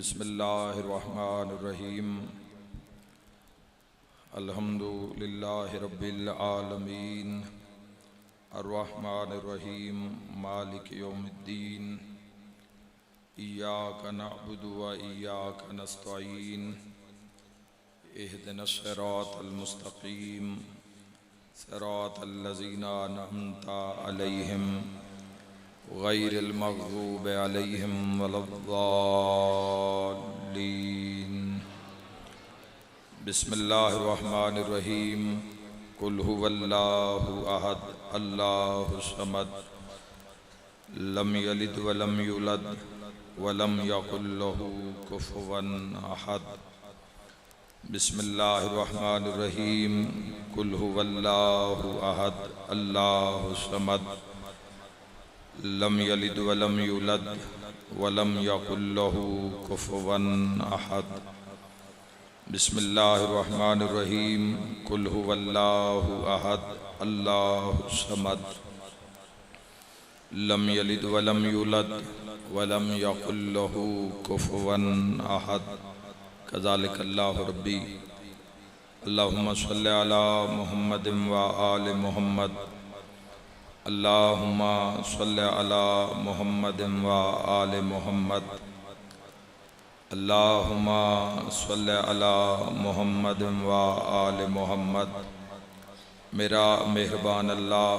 बिस्मिल्लाहिर्रहमानिर्रहीम। अल्हम्दुलिल्लाहि रब्बिल आलमीन अर्रहमानिर्रहीम मालिक यौमिद्दीन इय्याका नअबुदु व इय्याका नस्तईन इहदिनस सिरातल मुस्तकीम सिरातल लज़ीना अनअमता अलैहिम गैरिल मग़ज़ूबि अलैहिम वलद्दाल्लीन। बिस्मिल्लाहिर्रहमानिर्रहीम। कुल हुवल्लाहु अहद अल्लाहु समद लम यलिद वलम यूलद वलम यकुल लहू कुफुवन अहद। बिस्मिल्लाहिर्रहमानिर्रहीम। कुल हुवल्लाहु अहद अल्लाहु समद लम यलिद वलम यूलद वलम यकुल लहू कुफुवन अहद। बिस्मिल्लाहिर्रहमानिर्रहीम। कुल हुवल्लाहु अहद अल्लाहु समद लम यलिद वलम यूलद वलम यकुल लहू कुफुवन अहद। कज़ालिक अल्लाहु रब्बी। अल्लाहुम्मा सल्लि अला मुहम्मदिन व आलि मुहम्मद। अल्लाहुम्मा सल्लि अला मुहम्मदिन व आलि मुहम्मद। अल्लाहुम्मा सल्लि अला मुहम्मदिन व आलि मुहम्मद। मेरा मेहरबान अल्लाह,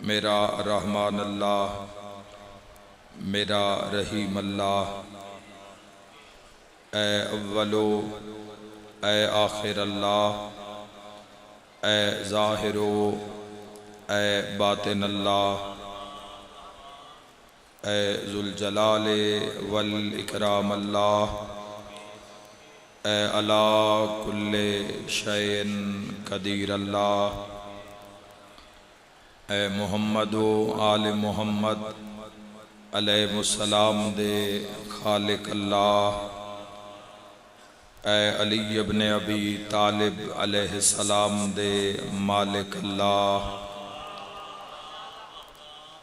मेरा रहमान अल्लाह, मेरा रहीम अल्लाह। ए अव्वलो ए आखिर अल्लाह, ए ज़ाहिरो ए बातिन अल्लाह, ए ज़ुल जलाले वल इकराम अल्लाह, ए अला कुल्ले शैइन कदीर अल्लाह। ए मुहम्मद व आले मुहम्मद अलैहिस्सलाम दे खालिक अल्लाह। ए अली इब्न अबी तालिब अलैहिस्सलाम दे मालिक अल्लाह।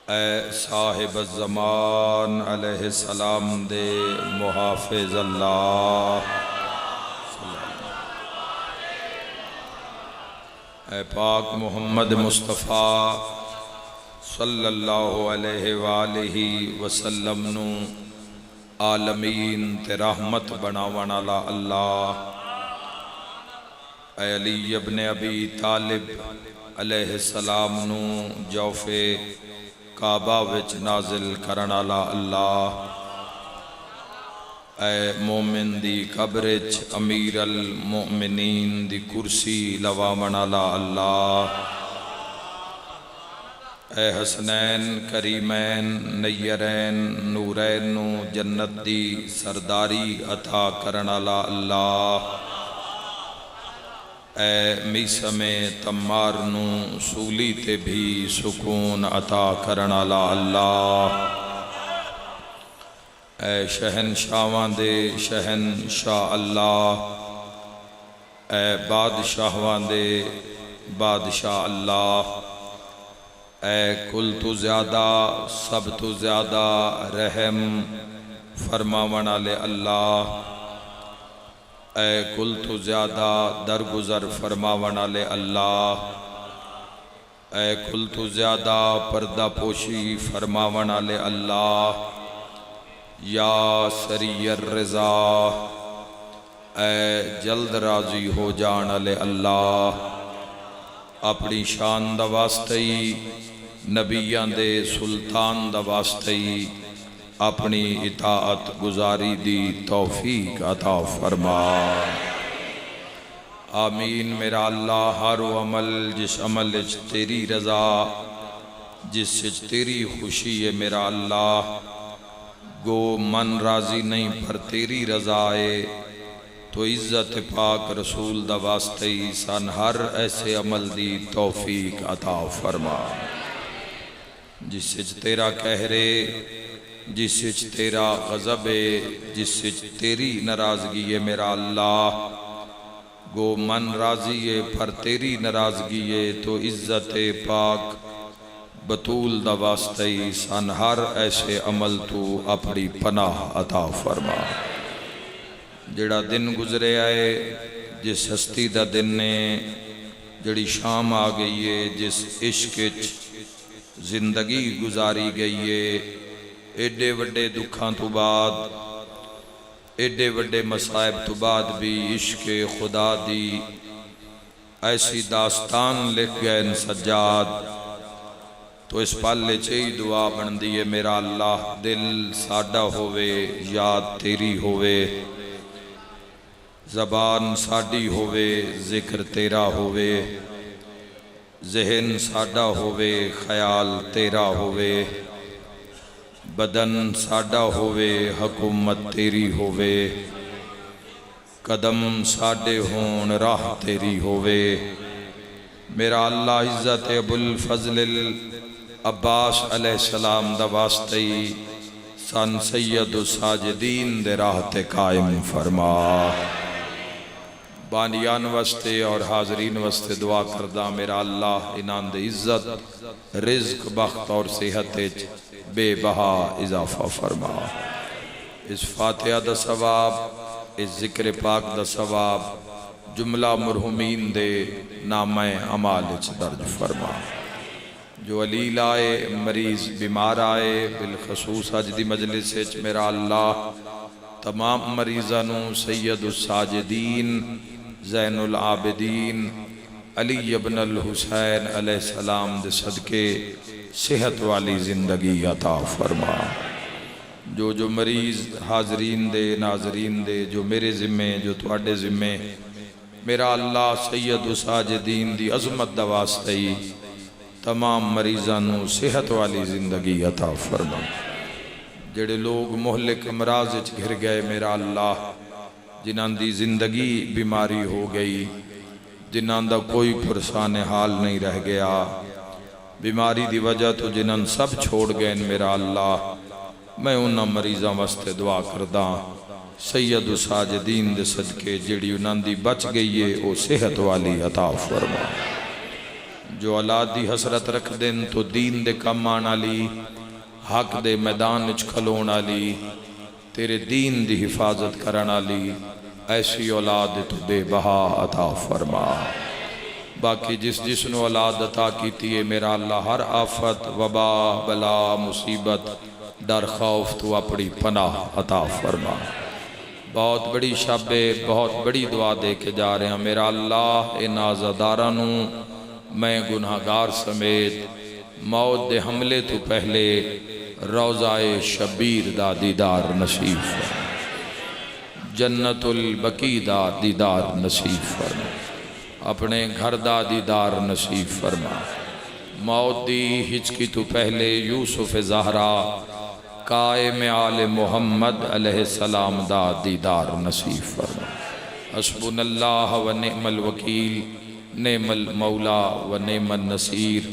ए साहिब ज़मान अलैहिस्सलाम दे मुहाफ़िज़ अल्लाह। ए पाक मोहम्मद मुस्तफ़ा सल्लल्लाहु अलैहि वालिही वसल्लम नू आलमीन ते रहमत बनावन वाला अल्लाह। ए अली इब्न अबी तालिब अलैहिस्सलाम नू जौफ़े काबा विच नाजिल करन वाला अल्लाह। ए मोमिन दी कब्र च अमीर अल मोमिनीन दी कुर्सी लवावन वाला अल्लाह। ए हसनैन करीमैन नय्यरैन नूरैन नू जन्नत दी सरदारी अता करन वाला अल्लाह। ए मीसमे तम्मार नू सूली ते भी सुकून अता करन वाला अल्लाह। ए शहनशाहां दे शहनशाह अल्लाह। ए बादशाहां दे बादशाह अल्लाह। ए कुल तो ज़्यादा सब तो ज़्यादा रहम फरमावन वाले अल्लाह। ए कुल तो ज़्यादा दरगुजर फरमावन वाले अल्लाह। ए कुल तो ज़्यादा पर्दा पोशी फरमावन वाले अल्लाह। या सरीयर रज़ा ए जल्द राजी हो जान वाले अल्लाह। अपनी शान दा वास्ते ही नबियां दे सुल्तान दा वास्ते ही अपनी इताअत गुजारी दी तौफीक अता फरमा। आमीन मेरा अल्लाह। हर वो अमल जिस अमल च तेरी रज़ा, जिस च तेरी खुशी है मेरा अल्लाह, गो मन राजी नहीं पर तेरी रज़ा है, तो इज़्ज़त पाक रसूल दा वास्ते ही सन हर ऐसे अमल दी तौफीक अता फरमा जिस च तेरा कहरे, जिस च तेरा गज़ब है, जिस च तेरी नाराज़गी है मेरा अल्लाह। गो मन राजी है पर तेरी नाराज़गी है, तो इज़्ज़त पाक बतूल दा वास्ते ही सन हर ऐसे अमल तू अपनी पनाह अता फरमा। जेड़ा दिन गुजरे आए जिस हस्ती दा दिन ने जड़ी शाम आ गई है जिस इश्क जिंदगी गुजारी गई है एडे वड्डे दुखों तो बाद एडे वड्डे मसाइब तो बाद भी इश्क खुदा दी ऐसी दास्तान लिख गए सज्जाद। तो इस पाले च ही दुआ बनती है मेरा अल्लाह दिल साडा होवे याद तेरी होवे ज़बान साडी होवे जिक्र तेरा होवे जहन साडा होवे ख्याल तेरा होवे बदन साडा होवे हुकूमत तेरी होवे कदम साडे होन राह तेरी होवे। मेरा अल्लाह इज़्ज़त अबुल फज़ल अब्बास अलैहिस्सलाम दा वास्ते ही सन सैयद साजिदीन दे राह ते कायम फरमा। बानियान वास्ते और हाजरीन वास्ते दुआ करदा मेरा अल्लाह इनाम दे इज्जत रिज़्क बख्त और सेहत बेबहा इजाफा फरमा। इस फातिहा दा सवाब इस जिक्र पाक दा सवाब जुमला मरहुमीन दे नामे अमाल च दर्ज फरमा। जो अलील आए मरीज बीमार आए बिलखसूस अज दी मजलिस च मेरा अल्लाह तमाम मरीज़ां नूं सैयद साजिदीन ज़ैनुल आबिदीन अली इब्न अल हुसैन अलैहिस्सलाम दे सदके सेहत वाली ज़िंदगी अता फरमा। जो जो मरीज़ हाजरीन दे नाजरीन दे जो मेरे ज़िम्मे जो तुहाडे ज़िम्मे मेरा अल्लाह सैयद साजिदीन दी अज़मत दा वास्ते ही तमाम मरीज़ां नूं सेहत वाली ज़िंदगी अता फरमा। जेड़े लोग मोहलिक अमराज च घिर गए मेरा अल्लाह जिन्हां दी जिंदगी बीमारी हो गई जिन्हां दा कोई पुरसान हाल नहीं रह गया बीमारी दी वजह तो जिन्हां सब छोड़ गए मेरा अल्लाह मैं उन्हां मरीज़ां वास्ते दुआ करदा सैयद साजिदीन दे सदके जिहड़ी उन्हां दी बच गई है वो सेहत वाली अता फरमा। जो औलाद दी हसरत रख देन तो दीन दे कम आने वाली हक दे मैदान च खलोण वाली तेरे दीन दी हिफाजत करन वाली ऐसी औलाद तो बेबहा अता फरमा। बाकी जिस जिसनों औलाद अता की है मेरा अल्लाह हर आफत वबा बला मुसीबत डर खौफ तो अपनी पनाह अता फरमा। बहुत बड़ी शाबे बहुत बड़ी दुआ दे के जा रहे हैं मेरा अल्लाह इन आज़ादारां नूं मैं गुनाहगार समेत मौत दे हमले तो पहले रोज़ाए शबीर दा दीदार नसीब फरमा जन्नतुल बकी दा दीदार नसीब फरमा अपने घर दा दीदार नसीब फरमा। मौत दी हिचकी तो पहले यूसुफ ज़हरा कायम आले मोहम्मद अलैहिस्सलाम दा दीदार नसीब फरमा। हस्बुनल्लाह व निअमल वकील नेमल मौला व नेमन नसीर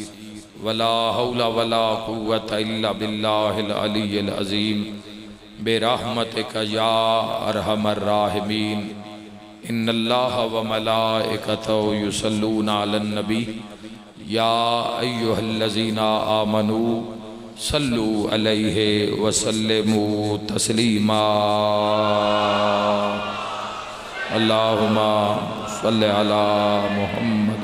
वला हौला वला कुव्वत इल्ला बिल्लाहिल अलिय्यिल अज़ीम बेरहमतिका या अरहमर राहिमीन। इन्नल्लाह व मलाइकतहु युसल्लूना अलन नबी या अय्युहल्लज़ीना आमनू सल्लू अलैहि व सल्लिमू तस्लीमा। अल्लाहुम्मा सल्लि अला मुहम्मद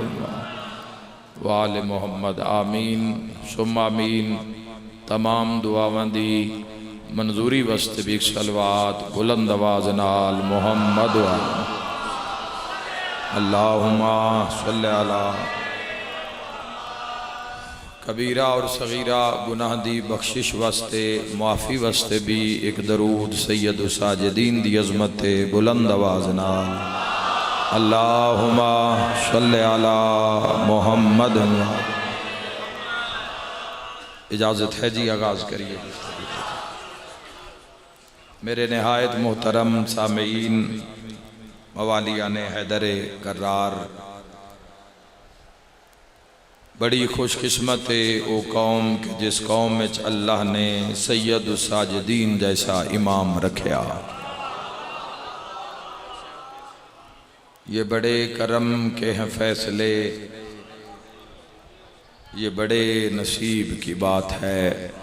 व आले मोहम्मद आमीन सुम्मा आमीन। तमाम दुआवां दी मंजूरी वास्ते भी सलवात बुलंद आवाज़ नाल मुहम्मद अल्लाहुम्मा सल्लि अला। कबीरा और सगीरा गुनाह दी बख्शिश वास्ते माफ़ी वास्ते भी एक दरूद सैयद साजिदीन दी अज़मत बुलंद आवाज़ नाल अल्लाहुम्मा सल्लि अला मुहम्मद। इजाज़त है जी आगाज़ करिए। मेरे नहायत मोहतरम सामीन मवालिया ने हैदर करार बड़ी खुशकिस्मत है वो कौम कि जिस कौम में अल्लाह ने सैयद साजिदीन जैसा इमाम रखा। ये बड़े करम के हैं फैसले ये बड़े नसीब की बात है।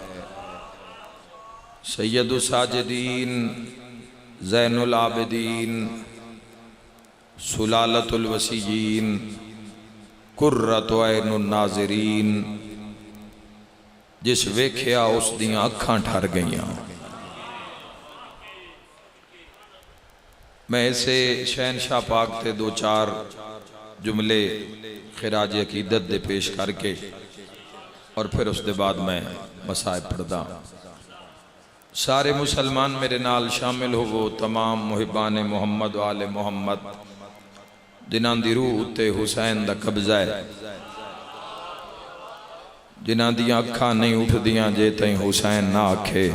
सैयदुल साजिदीन, ज़ैनुल आबिदीन, सुलालतुल वसीयीन, कुर्रतु ऐनुन नाज़रीन, जिस वेख्या उस दियां अखां ठर गईयां। मैं इसे शहनशाह पाक ते दो चार जुमले खिराज अकीदत दे पेश करके और फिर उसके बाद मैं मसाइब पढ़दा। सारे मुसलमान मेरे नाल शामिल होवो, तमाम मुहिबान मुहम्मद वाले मुहम्मद जिन्हां दी रूह उत्ते हुसैन दा कब्जा है, जिन्हां दियां अखां नहीं उठदियां जे तई हुसैन ना आखे,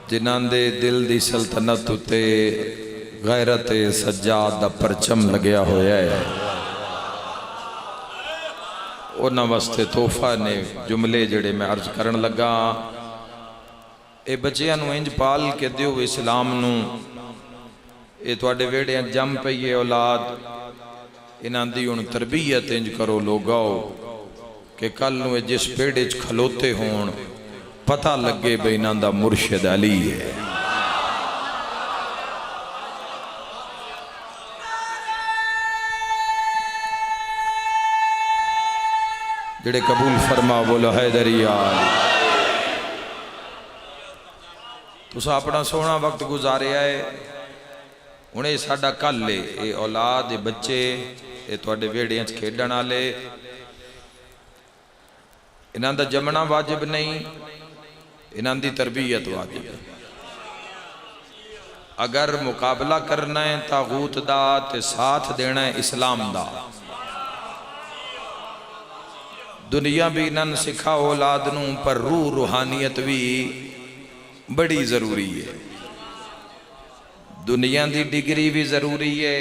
जिन्हां दे दिल दी सल्तनत उत्ते गैरत सज्जाद दा परचम लग्या होया है, उन्हां वास्ते तोहफा ने जुमले जड़े मैं अर्ज करन लगा। ये बच्चियां नूं इंज पाल के दिओ इस्लाम नूं, ये तुहाडे वेड़े जम पई है औलाद, इन्हां दी हुण तरबियत इंज करो लोगो कि कल नूं जिस पेड़े च खलोते होण पता लगे बई इन्हां दा मुर्शिद अली है। जेड़े कबूल फरमा बोलो हैदरी यार। तुसा अपना सोहना वक्त गुजारिया है, हुणे साडा कल है, ये औलाद ये बच्चे ये तुहाडे वेड़ियां च खेडण वाले, इन्हां दा जमना वाजिब नहीं, इन्हां दी तरबियत वाजिब है। अगर मुकाबला करना है तागूत दा ते साथ देना है इस्लाम दा। दुनिया भी इन्होंने सिखा औलाद नूं, पर रूह रूहानियत भी बड़ी जरूरी है। दुनिया की डिग्री भी जरूरी है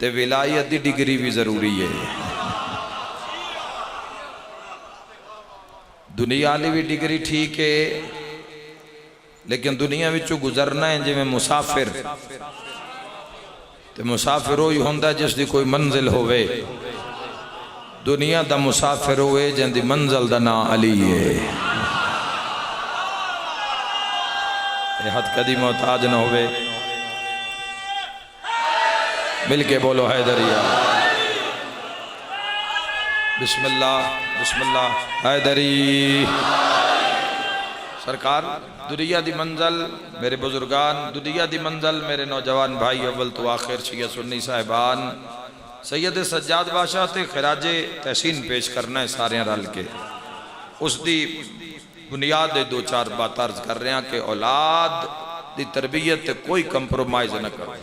ते विलायत की डिग्री भी जरूरी है। दुनिया वाली भी डिग्री ठीक है, लेकिन दुनिया विचों गुजरना है जिवें मुसाफिर, ते मुसाफिर वही हुंदा जिसदी कोई मंजिल होवे। दुनिया दा मुसाफिर होए जिंदी मंजिल दा नाम अली है। हद कदी मोहताज न होवे। मिलके बोलो हैदरिया। बिस्मिल्लाह बिस्मिल्लाह हैदरी। सरकार दुनिया दी मंजिल मेरे बुजुर्गान, दुनिया दी मंजिल मेरे नौजवान भाई अव्वल तो आखिर शिया सुन्नी साहिबान, सैयद सज्जाद बादशाह ते खिराजे तहसीन पेश करना है सारे रल के। उसकी बुनियाद दे दो चार बात अर्ज कर रहे हैं कि औलाद की तरबियत कोई कंप्रोमाइज न करो।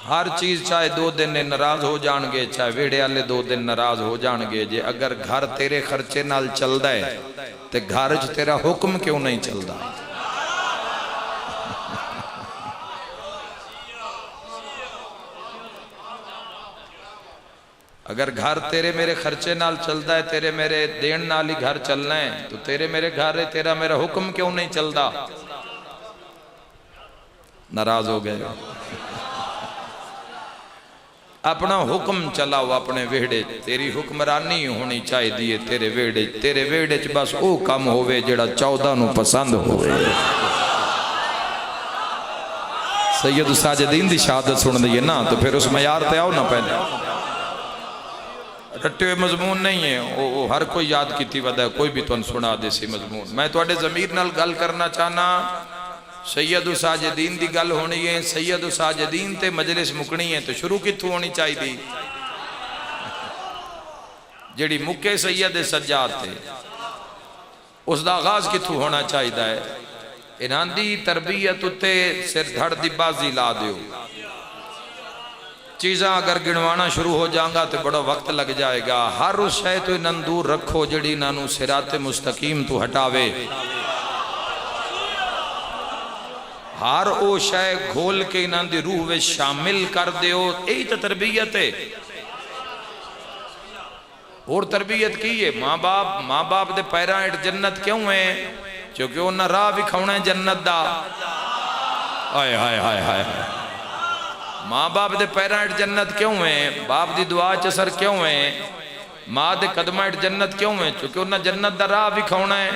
हर चीज़ चाहे 2 दिन नाराज हो जाएंगे, चाहे वेड़े वाले 2 दिन नाराज हो जाएंगे, जे अगर घर तेरे खर्चे नाल चलता है तो घर च तेरा हुक्म क्यों नहीं चलता। अगर घर तेरे मेरे खर्चे नाल चलता है, तेरे मेरे देन नाल ही घर चलना है, तो तेरे मेरे घर है, तेरा मेरा हुक्म क्यों नहीं चलता। नाराज हो गए। अपना हुक्म चलाओ अपने वेड़े, तेरी हुक्मरानी होनी चाहिए तेरे वेड़े। तेरे वेड़े च बस वो काम होवे जेड़ा 14 नूं पसंद होवे। सैयद साजिदीन दी शहादत सुन दी है ना, तो फिर उस मयार पे आओ ना। पहले रट्टे हुए मजमून नहीं है, वो हर कोई याद की वदा, कोई भी तुम सुना दे सी मजमून। मैं तुहाडे ज़मीर नाल गल करना चाहना। सैयद साजिदीन दी गल होनी है, सैयद साजिदीन ते मजलिस मुकनी है, तो शुरू कित्थों होनी चाहिए। जिहड़ी मुके सैयद सज्जाद थे उसका आगाज कित्थों होना चाहिए है। इन्हां दी तरबियत उत्ते सिर धड़ दी बाजी ला दियो। चीज़ा अगर गिनवाना शुरू हो जाएगा तो बड़ा वक्त लग जाएगा। हर उस शय तो इन्होंने दूर रखो जिहड़ी इन्होंने सिराते मुस्तकीम तो हटावे। हर वो शय घोल के इन्होंने रूह में शामिल कर दियो। यही तो तरबियत है। और तरबियत की है माँ बाप दे पैरां हेठ जन्नत क्यों है? क्योंकि उन्हें राह विखाउणा है जन्नत दा। हाय हाय हाय हाय। माँ बाप दे पैरां हेठ जन्नत क्यों है? बाप दी दुआ च असर क्यों है? माँ दे कदमां हेठ जन्नत क्यों है? क्योंकि उन्हें जन्नत दा राह विखाउणा है।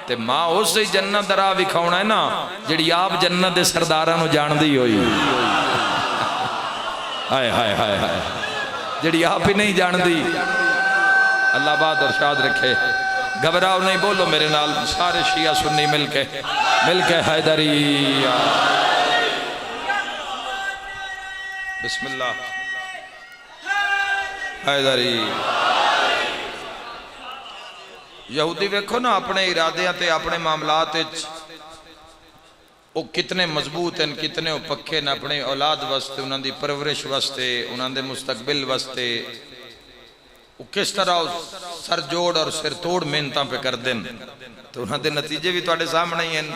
ते माँ उस ही जन्नत दा राह विखाउणा है ना जिहड़ी आप जन्नत दे सरदारां नूं जाणदी होई। हाय हाय हाय हाय, जिहड़ी आप ही नहीं जानदी। अल्लाह बात और शाद रखे। घबराओ नहीं, बोलो मेरे नाल सारे शिया सुन्नी मिलके हैदरी। बिस्मिल्लाह हैदरी। यहूदी वेखो ना अपने इरादे ते अपने मामलात वो कितने मजबूत हैं, कितने वो पक्के ने अपनी औलाद वास्ते, उन्होंने परवरिश वास्ते, उन्होंने मुस्तकबिल वास्ते वो किस तरह सर जोड़ और सिर तोड़ मेहनत पे कर दें। तो उन्होंने नतीजे भी तुहाडे सामने ही हैं।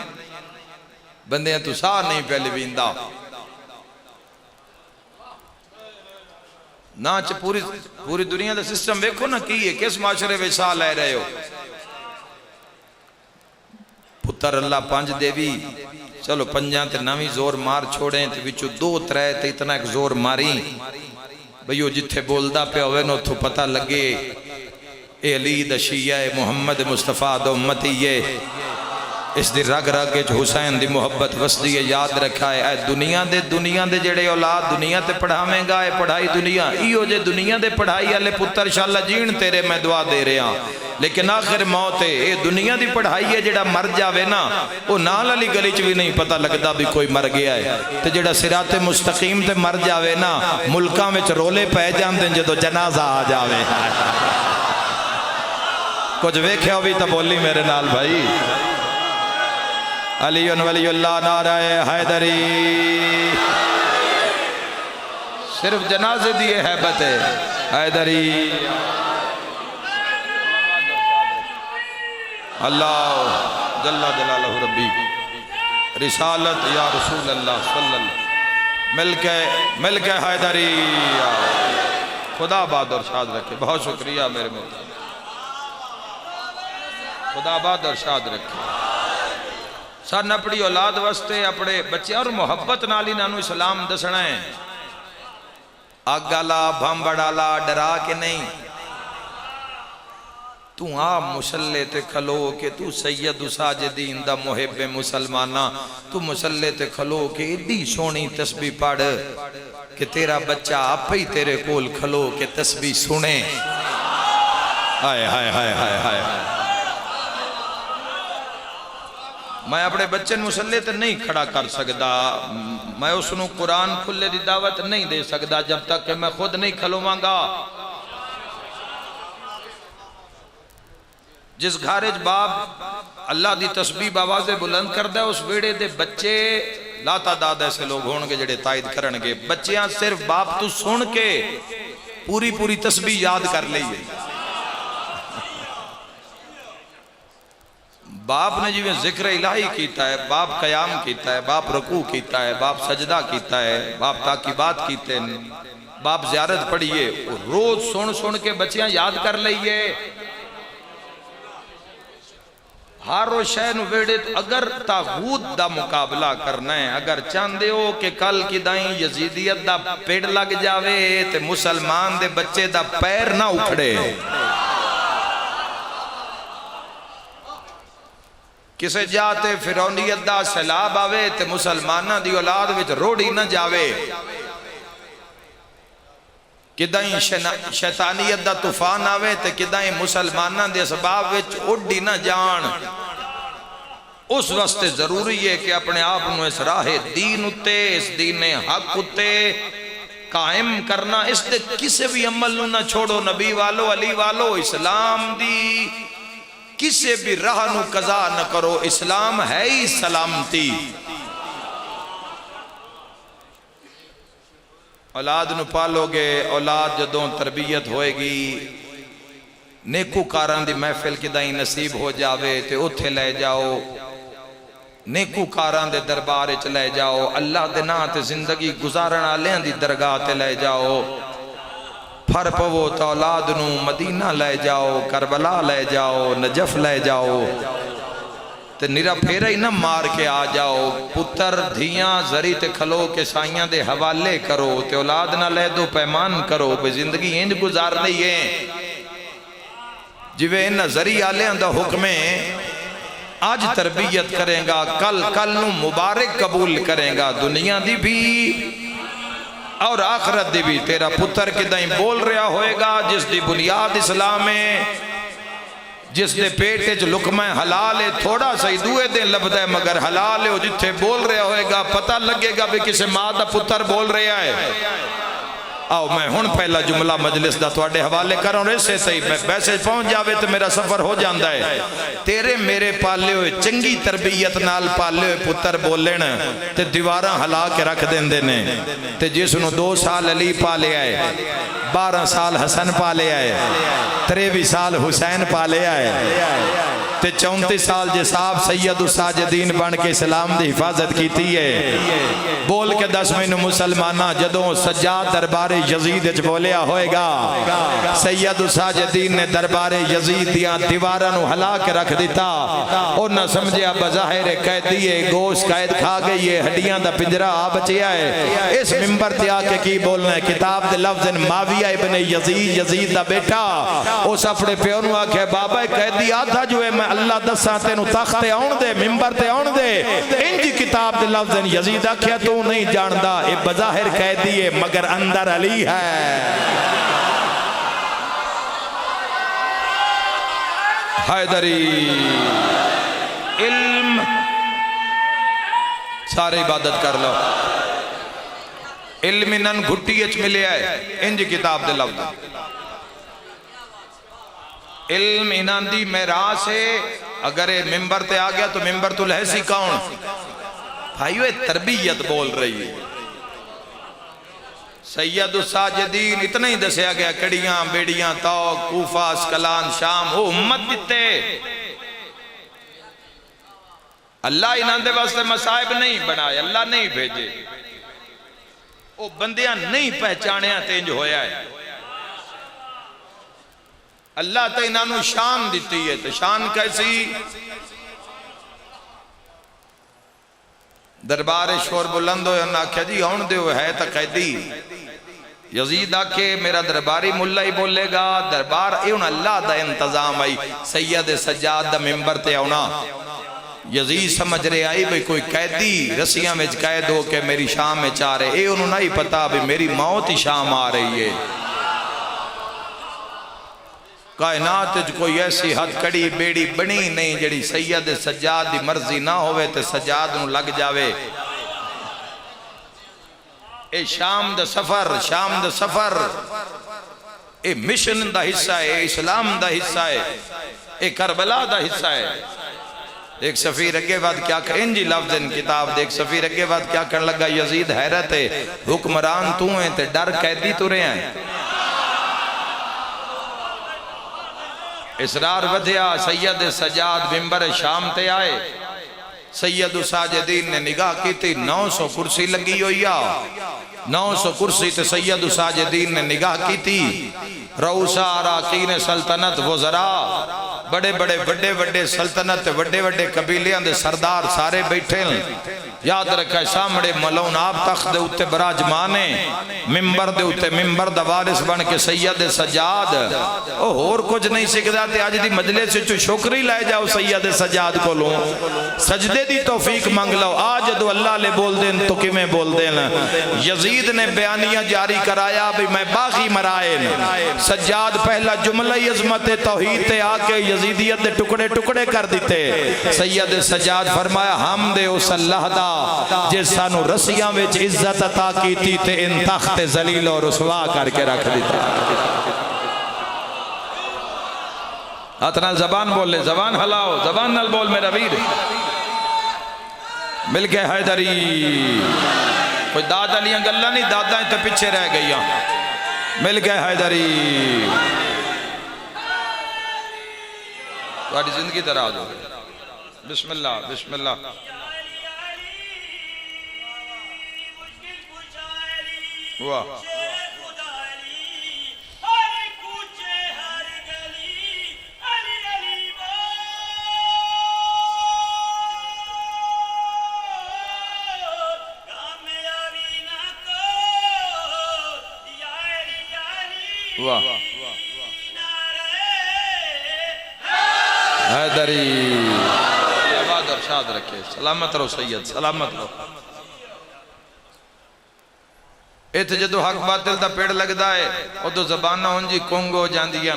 बंदे तू साह नहीं पहले बींदा ना च पूरी दुनिया का सिस्टम वेखो ना की है, किस माशरे में साह लै रहे हो। पुत्र अल्लाह पंज देवी, चलो पंजा ते नवी जोर मार छोड़े ते विचों दो त्रै ते इतना एक जोर मारी बई वो जिथे बोलता पे होवे ना उथों पता लगे ए अली दा शिया है, मुहम्मद मुस्तफा दा उम्मती है। इस दी रग रग हुसैन दी मुहब्बत वसदी है। याद रखा है ए दुनिया दे जेड़े औलाद दुनिया ते पढ़ावेगा, ए पढ़ाई दुनिया इहो जे दुनिया दे पढ़ाई वाले पुत्र शाला जीण तेरे मैं दुआ दे रहा। लेकिन आखिर मौत है, ये दुनिया की पढ़ाई है। जेड़ा मर जावे ना वो नाल वाली गली च भी नहीं पता लगता भी कोई मर गया है। तो जेड़ा सिराते मुस्तकीम ते मर जावे ना मुल्कां विच रोले पै जांदे जदों जनाजा आ जावे। कुछ वेख्या भी तो बोली मेरे नाल भाई। अली वलीउल्लाह नाराए हैदरी। सिर्फ जनाजे दी हैबत है हैदरी। अल्लाह जल्ला जलालहु रब्बी रिसालत या रसूल अल्लाह सल्लल्लाहु मिलके हैदरी। खुदा बाद और शाद रखे। बहुत शुक्रिया मेरे मोहतरम, खुदा बाद और शाद रखे। सन अपनी औलाद वास्ते अपने बच्चे और मुहब्बत नाल इन्होंने इस्लाम दसना है। अग आला बंब डाला डरा के नहीं। तू आ मुसल्ले ते खलो के तू सैयद साजिदीन दा मुहिब मुसलमाना। तू मुसल्ले ते खलो के एडी सोहनी तस्बीह पढ़ कि तेरा बच्चा आप ही तेरे कोल खलो के तस्बीह सुने। हाय हाय हाय हाय हाय। मैं अपने बच्चे मुसल्ले ते नहीं खड़ा कर सकता, मैं उसनू कुरान खुले की दावत नहीं दे सकता जब तक कि मैं खुद नहीं खलोवांगा। जिस घर बाप अल्लाह की तस्बीह बावाजे बुलंद करता है उस वेड़े दे बच्चे लाता दाद ऐसे लोग होंगे जेड़े तायद करनगे। बच्चियां सिर्फ बाप तू सुन के पूरी पूरी तस्बीह याद कर ली। बाप ने जिवें जिक्र इलाही कीता है, बाप कयाम कीता है, बाप रकू कीता है, बाप सजदा कीता है, बाप ताकीबात कीते हैं, बाप ज़ियारत पढ़िए, रोज सुन सुन के बच्चियां याद कर लीए। हर वो शह वेड़े अगर तागूत दा मुकाबला करना है, अगर चाहते हो कि कल कि दाई यजीदियत दा पेड़ लग जावे ते मुसलमान दे बच्चे दा पैर ना उखड़े, किसे जाते फिरौनीयत दा सैलाब आवे ते मुसलमाना दी औलाद विच रोड़ी ना जावे, किदाई शैतानियत दा तूफान आवे ते किदाई मुसलमाना दे असबाब विच उड़ी ना जान। उस वास्ते जरूरी है कि अपने आप को इस राहे दीन उत्ते, इस दीन हक उत्ते कायम करना। इस दे किसी भी अमल नूं ना छोड़ो। नबी वालो, अली वालो, इस्लाम दी किसी भी राह नूं कज़ा न करो। इस्लाम है ही सलामती। औलाद नूं पालोगे, औलाद जदों तरबियत होएगी, नेकूकारां दी महफिल किदाई नसीब हो जावे ते उत्थे ले जाओ, नेकूकारां दे दरबार च ले जाओ, अल्लाह दे नां ते जिंदगी गुजारन वालियां दी दरगाह ते ले जाओ। फर पवो तो औलाद नूं मदीना ले जाओ, करबला ले जाओ, नजफ ले जाओ। ते निरा फेरा ही ना मार के आ जाओ। पुत्र धियां जरी ते खलो के साइयां दे हवाले करो ते औलाद ना ले दो पैमान करो भी जिंदगी इंज गुजार ली है जिवे इन जरी आले दा हुक्म है। आज तरबियत करेगा कल कल नू मुबारक कबूल करेगा दुनिया दी भी और आखरत दी भी। तेरा पुत्र किदां ही बोल रहा होएगा जिस दी बुनियाद इस्लाम है, जिस दे पेट च लुकमा हलाल है, थोड़ा सही दुए दिन लभदा है मगर हलाल है। जिथे बोल रहा होएगा पता लगेगा भी किसी माँ का पुत्र बोल रहा है। आओ मैं हुण पहला जुमला मजलिस का तुहाडे हवाले करूं, इसे सही मैं वैसे पहुंच जावे तो मेरा सफर हो जाता है। तेरे मेरे पाले हुए चंगी तरबियत नाल पाले हुए पुत्र बोलन ते दीवारां हला के रख देंदे ने। ते जिसनों 2 साल अली पाले आए, 12 साल हसन पाले आए, 23 साल हुसैन पाले आए ते 34 साल जे साहब सैयद साजिदीन बन के इस्लाम की हिफाजत की है। बोल के 10 मैनू मुसलमाना जदों सज्जाद दरबारे यजीद च बोलिया होएगा सैयद साजिदीन ने दरबारे यजीद दियां दीवारां नू हला के रख दिता। उन्हें समझिया बज़ाहिर कैदी है, गोश्त कैद खा गई है, हड्डियां दा पिंजरा आ बचिया है। इस मिंबर ते आके की बोलना है? किताब दे लफ्ज़ माविया इब्न यजीद, यजीद दा बेटा, उस अपने प्यो नू आखे बाबा कैदी आधा जो है मैं अल्लाह दसा तेनू तख्ते आउण दे, मिंबर ते आउण दे। इंज किताब दे लफ्ज़ यजीद आख्या तू नहीं जानदा ये बज़ाहिर कैदी है मगर अंदर अली है। हैदरी इल्म सारे इबादत कर लो। इल्म इन्हन घुट्टी च मिले है, इंज किताब दे लफ्ज़ इल्म इन्हां दी मेरास है। अगर ये मिंबर ते आ गया तो मिंबर तो लहसी कौन भाई वे तरबियत बोल रही है। सैयद साजिदीन इतना ही दसिया गया कड़ियां बेड़ियां तौक कूफा अस्कलान शाम वो उम्मत दिते। अल्लाह इन्हां दे वास्ते मसाइब नहीं बनाए, अल्लाह नहीं भेजे, वो बंदियां नहीं पहचानिया तेंज होया है। अल्लाह तो इन्हों शान दी है। तो शान कैसी? दरबार शोर बुलंद हो आख्या जी आउण दो है तो कैदी। यजीद आके मेरा दरबारी मुल्ला ही बोलेगा। दरबार ये अल्लाह का इंतजाम आई। सैयद सज्जाद दा मिंबर ते आना यजीद समझ रहे आई भाई कोई कैदी रस्सियां में कैद हो के मेरी शाम में आ रहे। ये उन्होंने नहीं पता भी मेरी मौत ही शाम आ रही है। कायनात कोई ऐसी हथकड़ी बेड़ी बनी नहीं जड़ी सैयद सज्जाद की मर्जी ना होवे ते सज्जाद नू लग जावे। ए शाम दा सफर, शाम दा सफर ए मिशन दा हिस्सा है, इस्लाम दा हिस्सा है, ए करबला दा हिस्सा है। एक सफीर अगे बाद क्या इंजी लफ्ज़ इन किताब देख सफीर अगे बाद क्या कर लगा यजीद हैरत है हुक्मरान तू है ते डर कैदी तुरे हैं। इसरार वधिया। सैयद सज्जाद मिंबर शाम ते आए। सैयद साजिदीन ने निगाह की थी 900 कुर्सी लगी हुई आ। 900 कुर्सी ते सैयद साजिदीन ने निगाह की थी। रऊसा अराकीन सल्तनत वज़रा बड़े बड़े वड्डे वड्डे सल्तनत वड्डे वड्डे कबीलियां दे सरदार सारे बैठे। याद रखा सामने मलौन आप तख्त दे उत्ते बराजमान है। मिंबर दे उत्ते मिंबर दा वारिस बन के सैयद सज्जाद ओ होर कुछ नहीं सिखदा ते अज दी मजलिस विच शुक्र ही लै जाओ सैयद सज्जाद कोलों सजदे दी तौफीक मंग लो। आज जदों अल्लाह ले बोल देन तो किवें बोल देन। यजीद ने बयानिया जारी कराया भी मैं बागी मराए। सज्जाद पहला जुमला ही अजमत तौहीद ते आके यजीदियत दे टुकड़े टुकड़े कर दिते। सैयद सज्जाद फरमाया हमदे उस अल्लाह दा जिस सानू रस्सियां विच इज्जत अता कीती ते इन तख्त जलील और रुसवा करके रख दिता। हाथ नाल जबान बोले, जबान हलाओ, जबान नाल बोल मेरा वीर। मिल गए हैदरी। कोई दादा लिया गल्ला नहीं, दादा तो पीछे रह गई। मिल गए हैदरी। तुम्हारी जिंदगी दराज हो। बिस्मिल्लाह बिस्मिल्लाह। वाह वाह हैदरी आबाद और शाद रखे। सलामत रहो सैयद, सलामत रहो। इत्थे जदों हक बातिल दा पेड़ लगदा है उदों ज़बानां उंज ही कुंग हो जांदियां।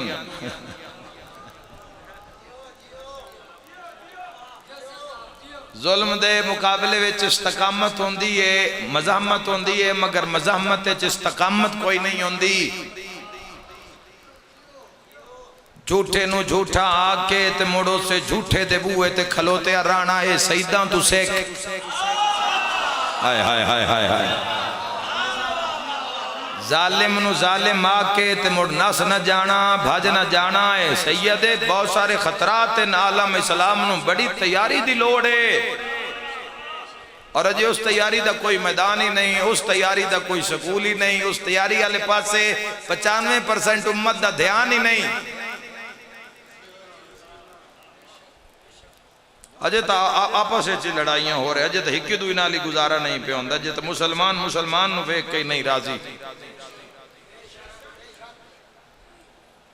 जुल्म दे मुकाबले विच इस्तकामत होंदी है, मज़ाहमत होंदी है, मगर मज़ाहमत विच इस्तकामत कोई नहीं होंदी। झूठे नू झूठा आके ते मुड़ो से झूठे दे बूहे ते खलोते राणा है सईदा तू सेक। हाय हाय हाय हाय हाय। जालिम नू जालिम आके ते मुड़ नस न जाना, भज न जाना है सैयदे। बहुत सारे खतरात इन आलम इस्लाम नू बड़ी तैयारी दी लोड़ है और अजे उस तैयारी का कोई मैदान ही नहीं, उस तैयारी का कोई सकूल ही नहीं, उस तैयारी वाले पासे 95% उम्मत का ध्यान ही नहीं। अजे तो आपस लड़ाइयां हो रही, अजे तो हिक्की दूई नाल ही गुजारा नहीं पे होंदा। अजे तो मुसलमान मुसलमान नू वेख के नहीं राजी।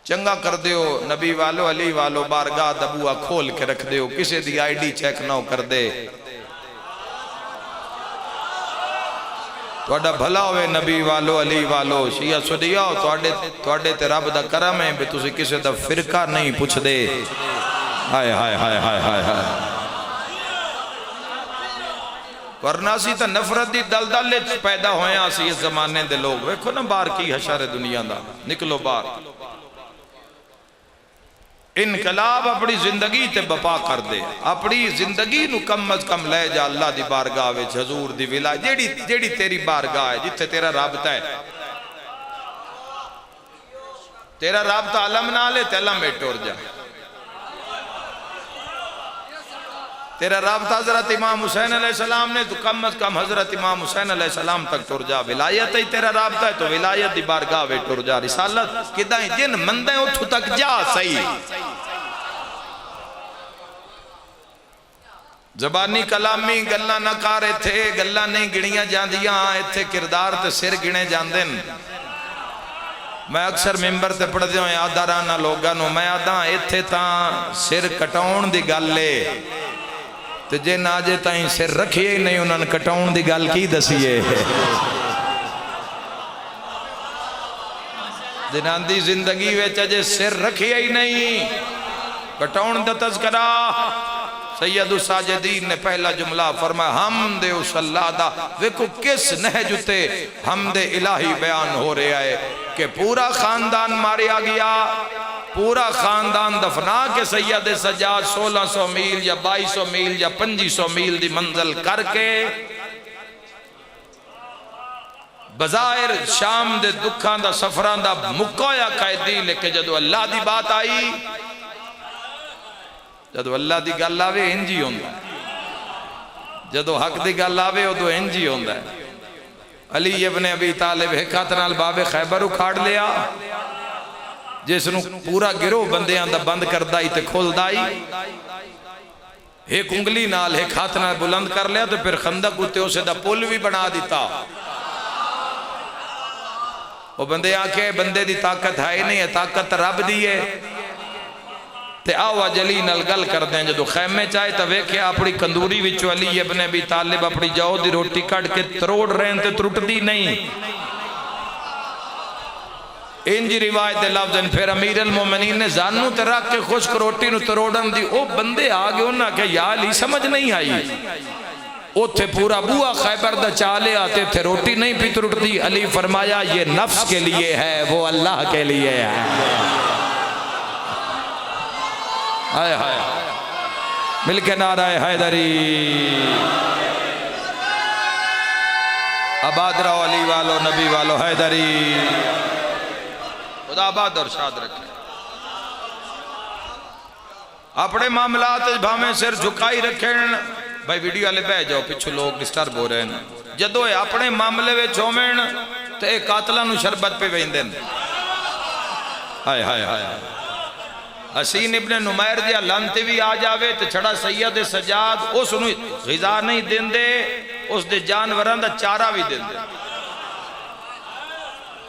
चंगा कर दियो नबी वालो अली वालो, बारगाह दबुआ खोल के रख दियो, किसी दी आईडी चेक ना कर दे। तुहाडा भला होवे नबी वालो अली वालो, शिया सुनिया तुहाडे ते रब दा करम है भी तुसी किसी दा फिरका नहीं पुछदे। हाय हाय हाय हाय हाय हाय। वरना सी तो नफरत दी दलदल पैदा होया सी इस जमाने दे लोग। वेखो ना बाहर की हशर है दुनिया दा, निकलो बाहर। इनकलाब अपनी जिंदगी ते बपा कर दे, अपनी जिंदगी नू कम अज कम ले जा अल्लाह दी बारगाह विच, हजूर दी विला जेड़ी जेड़ी तेरी बारगाह है, जिथे तेरा राबता है। तेरा राबता अलम नाल है ते अलम में टुर जा। तेरा राबता हजरत इमाम हुसैन अलैहिस्सलाम ने तो कम अज कम हजरत इमाम हुसैन अलैहिस्सलाम तक टुर जा। विलायत ही तेरा राबता है तो विलायत दी बारगाह वे टुर जा। रिसालत किदा जिन मंदे उठू तक जा सही। जबानी कलामी गल्ला न कर, इत्थे गल्ला नहीं गिणियां जांदियां, इत्थे किरदार ते सिर गिणे जांदे न। मैं अक्सर मेंबर ते पढ़दे होए आदा राना लोगां नूं मैं आदा इत्थे तां सिर कटाउण दी गल है ते जे ना जे ताई सिर रखिए ही नहीं उन्होंने कटाउण दी गल की दसीए। जिन्हां दी जिंदगी विच अजे सिर रखिए ही नहीं, कटाउण दा तज़किरा सैयद साजिदीन ने पहला जुमला फरमाया हमदे उस अल्लाह दा। देखो किस नहज उते हमदे इलाही बयान हो रहा है कि पूरा खानदान मारिया गया, पूरा खानदान दफना के सैयद सज्जाद 1600 मील या 2200 मील या 2500 मील दी मंजिल करके बजायर शाम दे दुखां दा सफरां दा मुकाया कैदी। लेके जदों अल्लाह दी बात आई, जदों अल्लाह दी गल आवे इंज ही होंदा, जदों हक दी गल आवे उदों इंज ही होंदा। अली इब्न अबी तालिब एक हाथ नाल बाबे खैबर उखाड़ लिया, जिसनू पूरा गिरोह बंदियां दा बंद करदा ही ते खोलदा ही। एक उंगली नाल एक हाथ नाल बुलंद कर लिया तो फिर खंदक उत्ते उसे दा पुल भी बना दिता। वो बंदे आखे बंदे दी ताकत है ही नहीं है, ताकत रब दी है। ते आओ अली नाल गल करदे हैं। जदों खैमे चाहे तो वेख्या अपनी कंदूरी विचों अली इब्न अबी तालिब अपनी जौ दी रोटी कट के तरोड़ रहे हैं ते त्रुटदी नहीं। इंज रिवायत दे लफ्ज़ फिर अमीर अल मोमिनीन ने जानू ते रख के खुश्क रोटी नू तरोड़न दी ओ बंदे आ गए। उन्हें आख्या या अली समझ नहीं आई, उथे पूरा बुआ खैबर दा चा लिया ते थे रोटी नहीं पी त्रुटदी। अली फरमाया ये नफ्स के लिए है, वो अल्लाह के लिए है। हाय हाय मिलके नाराए हैदरी। आबाद रहो अली वालो नबी वालो हैदरी। खुदा आबाद और शाद रखे। अपने मामलात भावें सिर झुकाई रखे। भाई वीडियो वाले बह जाओ, पिछू लोग डिस्टर्ब हो रहे हैं। जदों अपने मामले में होवेन तो यह कातलों नूं शरबत पे वेंदे ने। हाय हाय हाय हसीन इब्ने नुमैर दिया लानते भी आ जावे तो छड़ा सैयद सजाद उस ग़िज़ा नहीं देंदे, उस दे जानवरां दा चारा भी देंदे।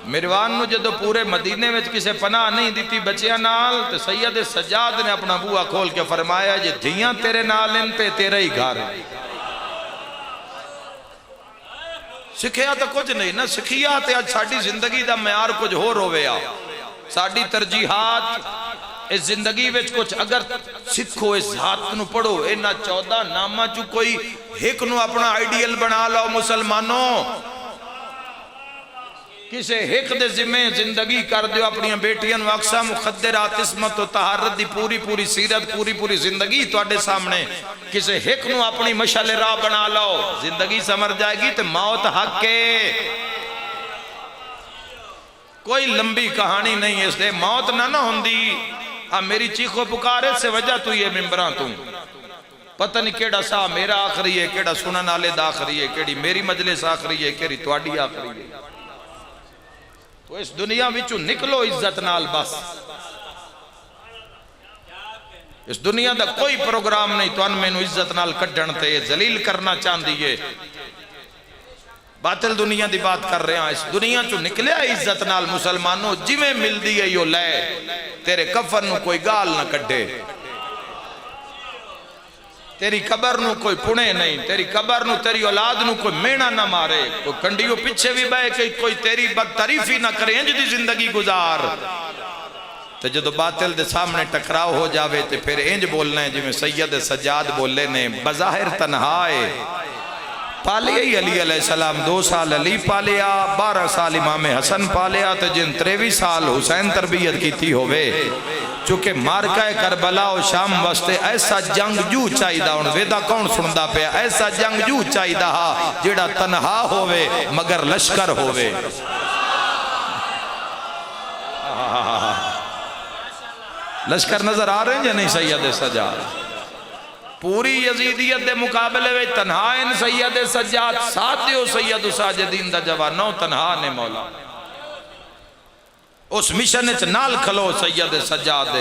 मिरवान नूं जदों पूरे मदीने में किसी पनाह नहीं दी बच्चियां नाल, तो सैयद सज्जाद ने अपना बूआ खोल के फरमाया जे धियां तेरे नाल इन ते तेरा ही घर। सिखिया तो कुछ नहीं ना, सिखिया तो अज साडी जिंदगी का म्यार कुछ होर होवेआ। साडी तरजीहात इस जिंदगी में कुछ अगर सिखो, इस हाथ नूं पढ़ो, इन्हां 14 नामां चों कोई एक नूं अपना आइडियल बना लो मुसलमानों। किसे हिक दे जिम्मे जिंदगी कर दियो, अपनी बेटियां नूं अक्सा मुखद्दरात इस्मत और तहारत दी पूरी पूरी सीरत पूरी पूरी जिंदगी तुहाडे सामने। किसे हिक नूं अपनी मशाल राह बना लो, जिंदगी समर जाएगी। तो मौत हक है, कोई लंबी कहानी नहीं है। इसलिए मौत ना होंदी। मेरी चीखो पुकारे से वजह तू ये मिंबरां तू पता नहीं केड़ा सा मेरा आखरी है, केड़ा सुनन वाले दा आखरी है, केड़ी मेरी मजलिस आखरी है, केड़ी तुहाडी आखरी है। तो इस दुनिया विचों निकलो इज्जत नाल बस। इस दुनिया का कोई प्रोग्राम नहीं तुहानू मैनू इज्जत नाल कड्ढण ते जलील करना चाहती है। बातिल दुनिया की बात कर रहे हैं। इस दुनिया चो निकलिया इज्जत नाल मुसलमानों, जिवें मिलदी है यो लै। तेरे कफन नू कोई गाल ना कड्ढे, तेरी कबर नू कोई पुणे नहीं, तेरी कबर नू तेरी औलाद नू कोई मेहना ना मारे, कोई कंडियों पिछे भी बह के कोई तेरी बदतारीफी ना करे। इंज दी जिंदगी गुजार। तो जो बातिल दे सामने टकराव हो जावे तो फिर इंज बोलना है जिवें सैयद सज्जाद बोले ने, बज़ाहिर तन्हाए पालिया ही अली अलैहिस्सलाम, 2 साल अली पालिया, 12 साल इमाम हसन पालिया, तो जिन 23 साल हुसैन तरबियत की होवे। चूंकि मारका करबला और शाम वास्ते ऐसा जंगजू चाहिदा। हुण वेदा कौन सुनदा पिया? ऐसा जंगजू चाहिदा हा जेड़ा तन्हा होवे मगर लश्कर होवे। लश्कर नजर आ रहे हैं या नहीं? सैयद सज्जाद पूरी यजीदियत के मुकाबले में तन्हा इन सैयद सज्जाद, साथ दियो सैयद साजिदीन दा जवानो तन्हा ने मौला। उस मिशन च नाल खलो सैयद सज्जाद।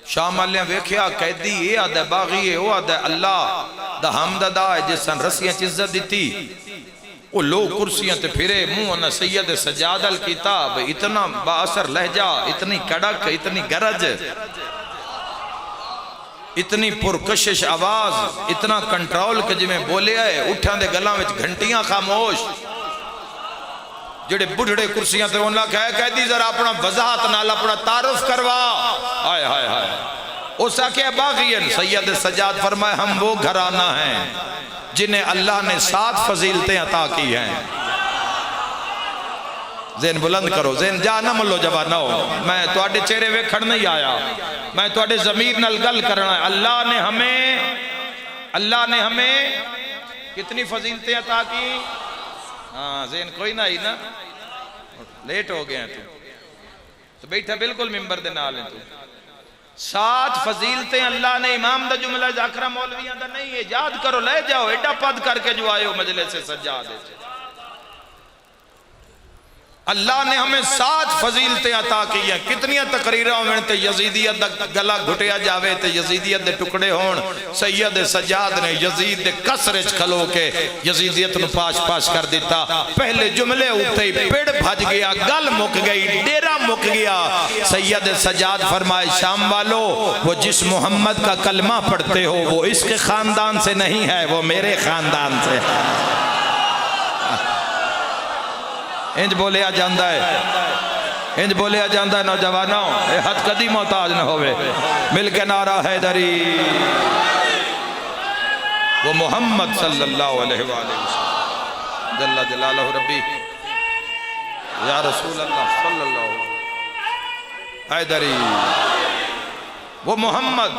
शाम वाले वेख्या कैदी ये आदा बागी है, वो आदा अल्लाह दा हमद अदा है जिसन रस्सियां च इज्जत दी। वो लोग कुर्सियां ते फिरे, मुंह ना सैयद सज्जाद अल किताब। इतना बाअसर लहजा, इतनी कड़क, इतनी गरज, इतनी पुरकशिश आवाज, इतना कंट्रोल के जिमें बोले है। उठा दे गलों में घंटियां खामोश। जेड़े बुढ़ड़े कुर्सियां ते उन्हें कह कैदी जरा अपना वजाहत नाल अपना तारुफ करवा। हाय हाय हाय। उस आख्या बागियन सैयद सज्जाद फरमाए हम वो घराना है जिन्हें अल्लाह ने 7 फजीलतें अता की हैं। ज़ेन बुलंद करो, ज़ेन जा ना मलो जवानो। मैं तुहाडे चेहरे वेखण नहीं आया, मैं तुहाडे ज़मीर नाल गल करना। अल्लाह ने हमें कितनी फजीलतें अता की? हाँ ज़ेन कोई ना ही ना, लेट हो गया तू तो बैठा बिल्कुल मिंबर दे नाल है तू। 7 फजीलतें अल्लाह ने, इमाम दा जुमला जाकरा मौलवियां दा नहीं है, याद करो ले जाओ। एडा पद करके जो आयो मजलिस सज्जाद। अल्लाह ने हमें 7 फजीलतें अता की हैं। कितनी तकरीर होने ते यजीदियत दा गला घुटिया जावे ते यजीदियत दे टुकड़े होण। सैयद सज्जाद ने यजीद दे कसरे च खलो के यजीदियत नूं पाश पाश कर दिता। पहले जुमले उत्ते ही पेड़ भज गया, गल मुक गई, डेरा मुक गया। सैयद सज्जाद फरमाए शाम वालों, वो जिस मोहम्मद का कलमा पढ़ते हो वो इसके खानदान से नहीं है, वो मेरे खानदान से है। इंज बोलिया जाता है, इंज बोलिया जाता है। नौजवानों ये हथ कदी मोहताज न होवे। मिल के नारा हैदरी, वो मोहम्मद सल्लल्लाहु अलैहि वसल्लम जल्ला जलालहु रब्बी या रसूल अल्लाह सल्लल्लाहु हैदरी। वो मोहम्मद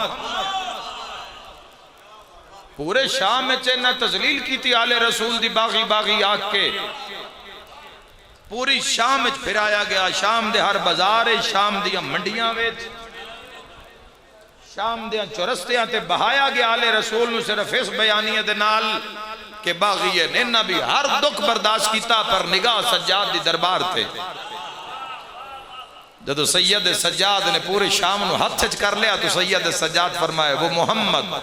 पूरे शाम में चेना तजलील की थी आले रसूल दी बागी बागी आग के। पूरी शाम फिराया गया। शाम दे हर बाजार, शाम दियां मंडियां विच, शाम दियां चौरस्तियां ते बहाया गया आले रसूल नूं सिर्फ इस बयानिया दे नाल के बागी ने इन्हां भी हर दुख बर्दाश्त किया पर निगाह सज्जाद दी दरबार थे। जदों सैयद सज्जाद ने पूरी शाम नूं हथ च कर लिया तो सैयद सज्जाद फरमाए वो मोहम्मद।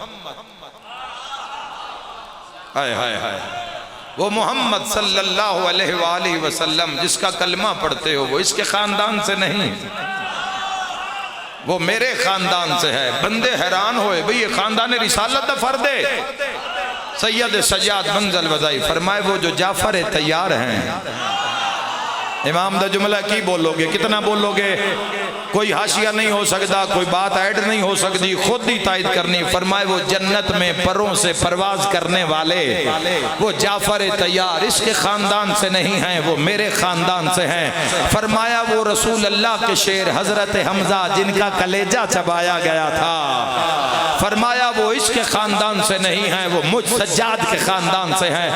हाय हाय हाय। वो मोहम्मद सल्लल्लाहु अलैहि वसल्लम जिसका कलमा पढ़ते हो वो इसके ख़ानदान से नहीं, वो मेरे ख़ानदान से है। बंदे हैरान होए, भाई ये ख़ानदान रिसालत दा फर्द है। सैयद सज्जाद मंजल वज़ाई फरमाए वो जो जाफर तैयार हैं। इमाम दा जुमला की बोलोगे, कितना बोलोगे, कोई हाशिया नहीं हो सकता, कोई बात ऐड नहीं हो सकती, खुद ही तायद करनी। फरमाए वो जन्नत में परों से परवाज करने वाले वो जाफर तैयार इसके ख़ानदान से नहीं हैं, वो मेरे ख़ानदान से हैं। फरमाया वो रसूल अल्लाह के शेर हज़रत हमजा जिनका कलेजा चबाया गया था, फरमाया वो इसके ख़ानदान से नहीं हैं, वो मुझ सज्जाद के ख़ानदान से हैं।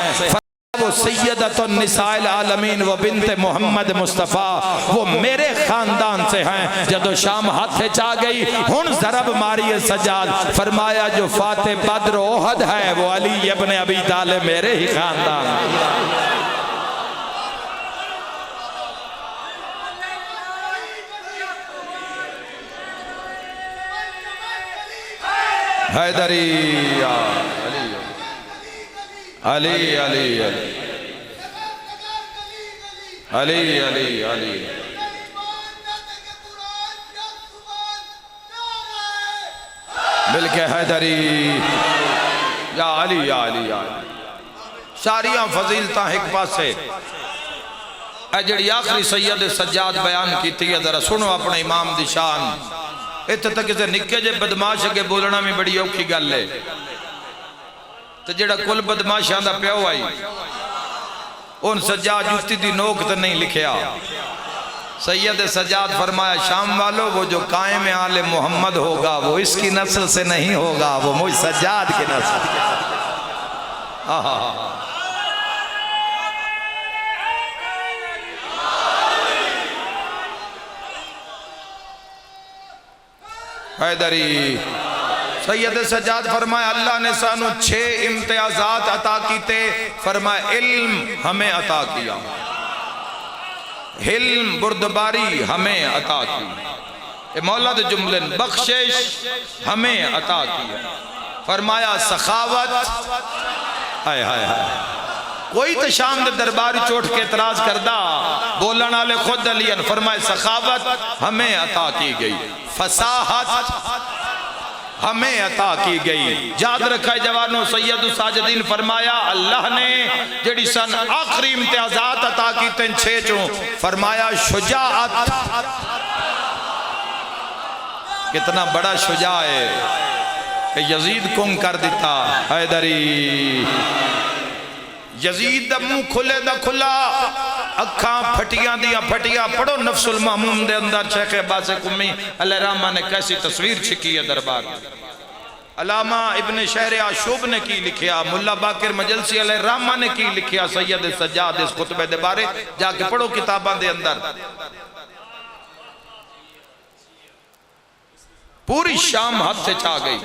वो सैयदतुन निसाइल आलमीन व बिन्ते मोहम्मद मुस्तफ़ा वो मेरे खानदान से हैं। जदों शाम हाथे चा गई हुन ज़रब मारी सज्जाद, फरमाया जो फाते बद्र ओहद है वो अली इब्न अबी तालिब मेरे ही खानदान। हैदरी अली अली अली अली अली मिलके हैदरी या अली या अली या सारिया फजीलता एक पासे जी आखिरी सैयद सज्जाद बयान की जरा सुनो अपने इमाम दी शान। इत्थे तक किसी निक्के जे बदमाश अगे बोलना भी बड़ी औखी गल है, तो जेड़ा कुल बदमाशां दा प्यो आई उन सज्जाद जुत्ती दी नोक तो नहीं लिखिया। सैयद सज्जाद फरमाया शाम वालों वो जो कायम आले मोहम्मद होगा वो इसकी नस्ल से नहीं होगा, वो मुझ सज्जाद की नस्ल। हैदरी सैयद सज्जाद फरमाया अल्लाह ने सानू 6 इम्तियाजात अता कीते। फरमाया इल्म हमें अता किया, हिल्म बुर्दबारी हमें अता की, मौला दे जुमले बख्शिश हमें अता की। फरमाया सखावत हाय हाय हाय कोई तो शाम दे दरबार चोट के इतराज करदा बोलन वाले खुद अलियन। फरमाया सखावत हमें अता की गई, फसाहत हमें अता की गई। याद रखा जवानों सैयद साजिदीन फरमाया अल्लाह ने जेड़ी सन आखिरी इम्तियाजात अता की 6 चों फरमाया शुजाअत। कितना बड़ा शुजा है कि यजीद कुंग कर दिता। हैदरी यजीद दा मुंह खुले दा खुला, अखा फटियां दिया फटिया। पढ़ो नफ्सुल महमूम दे अंदर शेख अब्बास कुम्मी अलैहिर्रहमा ने कैसी तस्वीर छिकी है दरबार। अलामा इब्न शहर आशूब ने की लिखिया, मुल्ला बाकिर मजलसी अलैहिर्रहमा ने की लिखिया सैयद सज्जाद इस खुतबे दे बारे। जाके पढ़ो किताबां दे अंदर। पूरी शाम हाथ से छा गई।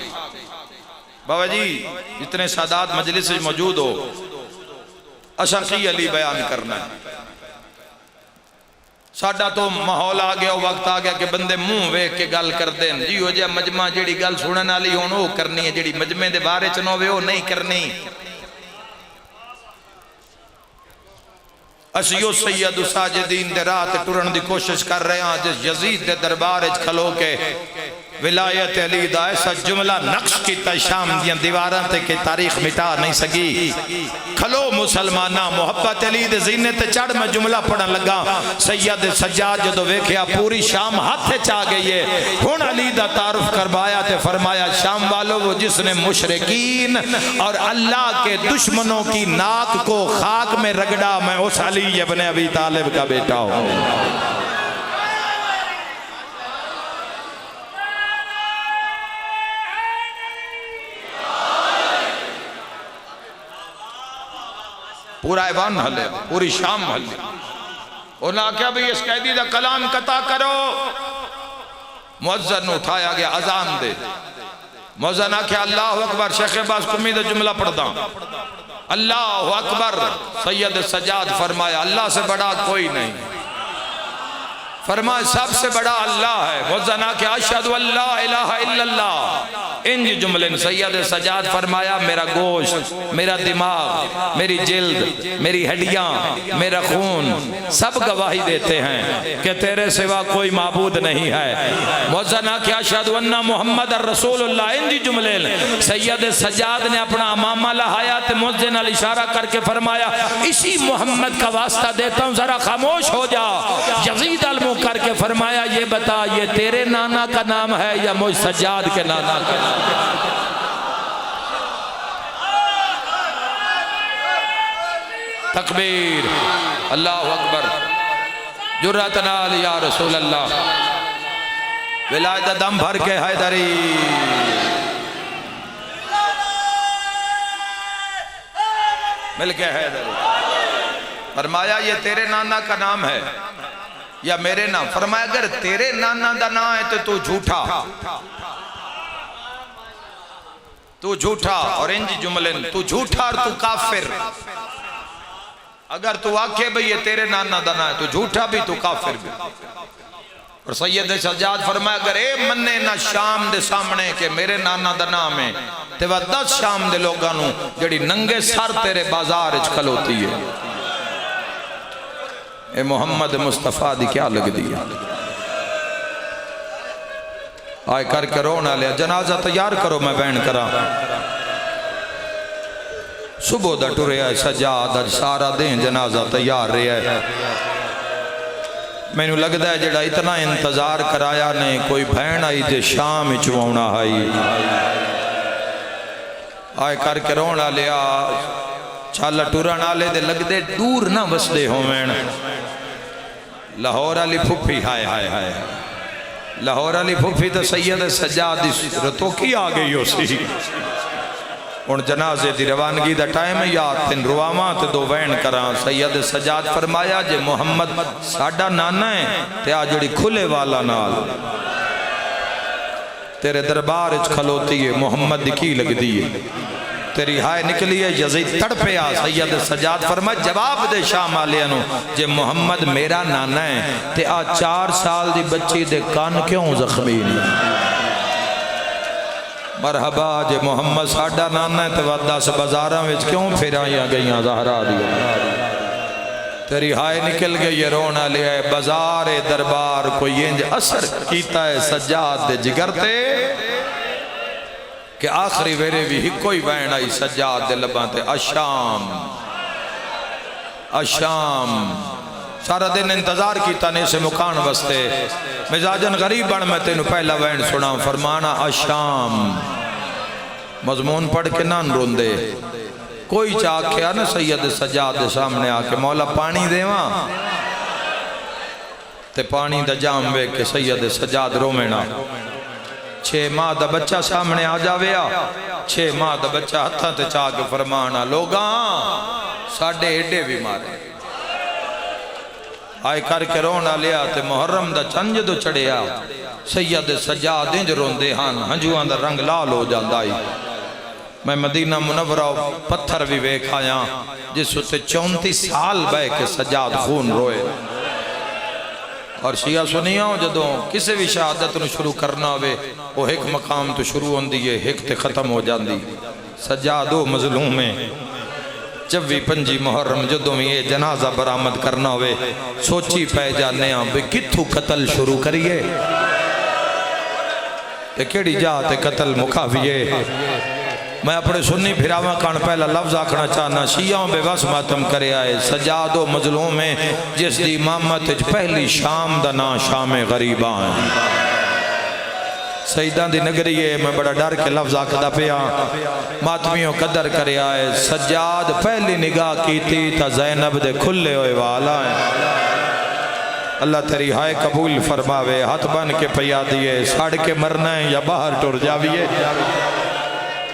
बाबा जी जितने सादात मजलिस में मौजूद हो, असा की अली बयान करना है। साडा तो माहौल आ गया, वक्त आ गया कि बंदे मुंह वेख के गल करते हैं जी। हो जा मजमा जी गल सुनने वाली हो वो करनी है, जी मजमे के बारे च ना हो नहीं करनी। असियो सैयद साजिदीन दे राह ते टुरन की कोशिश कर रहे हैं। जिस यजीद के दरबार खलो के विलायत अली दा ऐसा जुमला नक्श किया शाम दियां दीवारां ते कि तारीख मिटा नहीं सकी। खलो मुसलमाना मोहब्बत अली दे जीने ते चढ़ मैं जुमला पढ़न लगा। सैयद सज्जाद जदों वेखिया पूरी शाम हाथ च आ गई है। हुण अली दा तारुफ करवाया ते फरमाया शाम वालों वो जिसने मुशरिकीन और अल्लाह के दुश्मनों की नाक को खाक में रगड़ा मैं उस अली इब्न अबी तालिब का बेटा हूँ। पूरा ऐवान हले, पूरी शाम हले। उन्हें आख्या भाई इस कैदी का कलाम कता करो। मुअज्जिन उठाया गया अजान दे। मुअज्जिन आख्या अल्लाह अकबर। शेख अब्बास कुम्मी दा जुमला पढ़दा अल्लाह अकबर। सैयद सज्जाद फरमाया अल्लाह से बड़ा कोई नहीं। फरमाया सबसे बड़ा अल्लाह है। मुअज्जिन के अशहदु अल्ला इलाहा इल्लल्लाह इंज जुमले सैयद सजाद फरमाया मेरा गोश्त, मेरा दिमाग, मेरी जिल्द, मेरी हड्डियां, मेरा खून सब गवाही देते हैं कि तेरे सिवा कोई माबूद नहीं है। मुअज्जिन के अशहदु अन्ना मुहम्मद रसूलुल्लाह इंज जुमले सैयद सजाद ने अपना अमामा लहाया तो मुअज्जिन अल इशारा करके फरमाया इसी मोहम्मद का वास्ता देता हूँ जरा खामोश हो जा। यजीद अल मुंह करके फरमाया ये बता ये तेरे नाना का नाम है या मुझ सज्जाद के नाना का नाम? तकबीर, अल्लाह अकबर, जुर्रतन अली या रसूल अल्लाह, विलायत दम भर के हैदरी। मिल के हैदरी फरमाया ये तेरे नाना का नाम है या मेरे नाम? फरमाया अगर तेरे नाना का नाम है तो तू झूठा, तू झूठा। और इंज जुमले तू झूठा और तू काफिर। अगर तू आखे भाई ये तेरे नाना का नाम है तो झूठा भी तू काफिर भी। और सैयद सज्जाद फरमाया अगर ए मन्ने ना शाम दे सामने के मेरे नाना का नाम है ते वह 10 शाम दे लोगों नू जड़ी नंगे सर तेरे बाजार च खलोती है। ए मोहम्मद मुस्तफा दी क्या लगदी है? आए करके रोना लिया। जनाजा तैयार करो मैं बहन करा। सुबह दा टुरिया सजाद अज सारा दिन जनाजा तैयार रहा है। मैनू लगता है जड़ा इतना इंतजार कराया ने कोई बहन आई तो शाम चुना आई। आए करके रोना लिया। चल टुरन आले दे लगते दूर ना वसदे होवेन। लाहौर वाली फुफी हाय हाय हाय, लाहौर वाली फुफी तो सैयद सज्जाद दी रतोकी आ गई उसी। हुण जनाजे दी रवानगी दा टाइम है या तीन रुआवा ते दो वैन करा। सैयद सज्जाद फरमाया जे मुहम्मद साडा नाना है ते आ जड़ी खुले वाला नाल तेरे दरबार च खलोती है मुहम्मद दी की लगदी है? तेरी हाय निकली है। यजीद तड़पे आ। सैयद सज्जाद फरमाया जवाब दे शाम वालियां नू जे मुहम्मद मेरा नाना है ते आ 4 साल दी बच्ची दे कान क्यों जख्मी ने? मरहबा जे मुहम्मद साडा नाना है तो 10 बाजारां विच क्यों फिराइयां गईयां ज़हरा दी? तेरी हाय निकल गई है। रोना लिया है। बाजार दरबार कोई इंज असर कीता है सज्जाद दे जिगर ते कि आखिरी वेरे भी हिको ही वैन आई सज्जाद दे लबां ते अशाम अशाम। सारा दिन इंतजार किया ने इसे मुकान वास्ते। मिजाजन गरीब बन मैं तेन पहला वैन सुना फरमाना अशाम। मजमून पढ़ के ना रोंदे। कोई चाख्या ना सैयद सज्जाद दे सामने आके मौला पानी देवा ते पानी दा जाम वेख के सैयद सज्जाद रोवेना। 6 माह का बच्चा सामने आ जावे। 6 माह का बच्चा हथा ते चा के फरमाना लोगा साडे एडे भी मारे। आए करके रोना लिया ते मुहर्रम दा चंद जदों चढ़िया सैयद सज्जाद इंज रोंदे हन हंजुआं दा रंग लाल हो जांदा है। मैं मदीना मुनव्वरा पत्थर भी वेख आया जिस उत्ते 34 साल बह के सज्जाद खून रोए। और शिया सुनिया जदों किसी भी शहादत नूं शुरू करना होवे वो एक मकाम तो शुरू होंदी है एक ते खत्म हो जाती। सज्जाद ओ मजलूम है। 24-25 मुहर्रम जदों भी ये जनाजा बरामद करना होवे सोची पै जाने भी कित्थों कतल शुरू करिए ते केड़ी जा ते कतल मुखाविए। मैं अपने सुन्नी फिरावा कान पहला लफ्ज आखना चाहना शियाओं बेबस मातम करे आए। सज्जाद ओ मजलूम है जिस दी इमामत पहली शाम दा ना शाम गरीबा है। सईदा दी नगरी है। मैं बड़ा डर के लफ्ज आखदा पिया मातमियों कदर करे आए। सज्जाद पहली निगाह की थी ता ज़ैनब दे खुले हुए वाला है। अल्लाह तेरी हाय कबूल फरमावे। हाथ बन के पिया दिए सड़ के मरना है या बाहर टुर जाविए।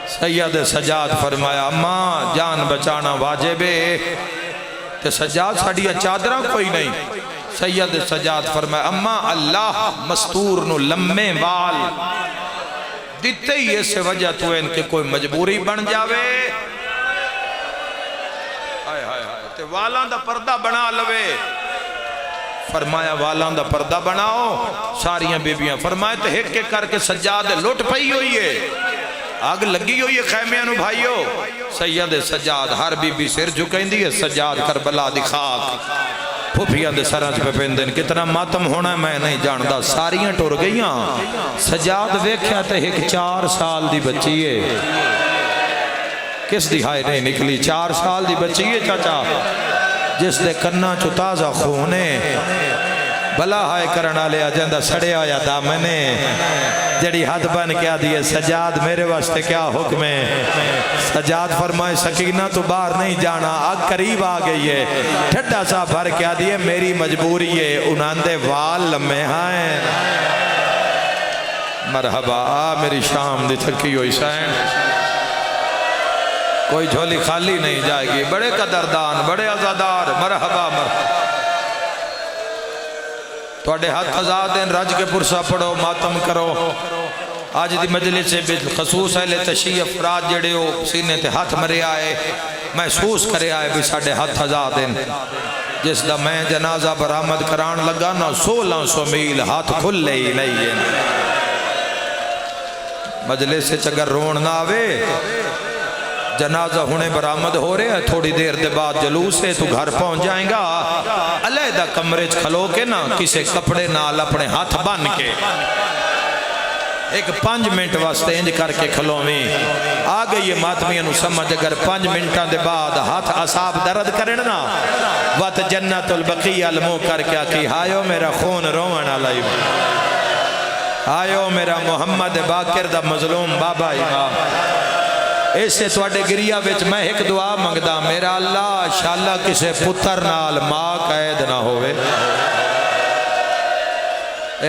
सैयद सज्जाद फरमाया अम्मा जान बचाना वाजिबे ते सज्जाद साड़िया चादरा कोई नहीं। सैयद सज्जाद फरमाया अम्मा अल्लाह मस्तूर नु लम्मे वाल दिते ही इस वजह तो इनके कोई मजबूरी बन जावे हाय हाय हाय ते वालां दा पर्दा बना लवे फरमाया वालों का पर्दा बनाओ, सारिया बीबियां फरमाया तो एक एक करके सज्जाद लुट पई हुई है, अग लगी हुई है खैमिया नू भाईओ। सैयद सज्जाद हर बीबी सिर झुकाई है, सज्जाद करबला दी खाक फुफिया के सर च पे पेंदे ने। कितना मातम होना मैं नहीं जानता, सारियां टुर गई। सज्जाद वेख्या तो एक 4 साल की बच्ची है, किस दी हाय नहीं निकली, 4 साल की बच्ची है चाचा, जिस दे कन्ना चो ताज़ा खून है, भला हाय करने वाले आ जाता सड़िया होया दामने, जड़ी हाथ बन के आदि है सज्जाद मेरे वास्ते क्या हुक्म है। सज्जाद फरमाए सकीना तो बाहर नहीं जाना, आग करीब आ गई है, ठड्डा सा भर के आदि है मेरी मजबूरी है, उन्हांदे वाल लम्हे हैं। मरहबा मेरी शाम दी थकी हुई सैन, कोई झोली खाली नहीं जाएगी, बड़े कदरदान बड़े आजादार। मरहबा थोड़े हाथ आजाद हैं, रज के पुरसा पढ़ो मातम करो। अज की मजलिस खसूस है तशी अफराद जड़े हो सीने ते हाथ मरे आए, महसूस करे आए भी साढ़े हाथ आजाद हैं। जिसका मैं जनाजा बरामद करान लगा ना 1600 मील हाथ खुले ही नहीं है। मजलिस अगर रोन ना आवे, जनाजा हुने बरामद हो रहा है, थोड़ी देर के बाद जलूस है, तू घर पहुंच जाएगा। अलहदा कमरे च खलो के ना किसी कपड़े नाल अपने हाथ बन के एक 5 मिनट वास्ते इंज करके खलोवी। आ गई है मातमिया नू समझ, अगर 5 मिनटा के बाद हाथ असाब दर्द करे ना, वत जन्नतुल बकीया मुंह करके आखी हायो मेरा खून रोवन वाला, आयो मेरा मुहम्मद बाकिर दा मजलूम बाबा इमाम। इसे थोड़े गिरिया विच मैं एक दुआ मंगदा, मेरा अल्लाह शाला किसे पुत्र नाल मां कैद ना होवे।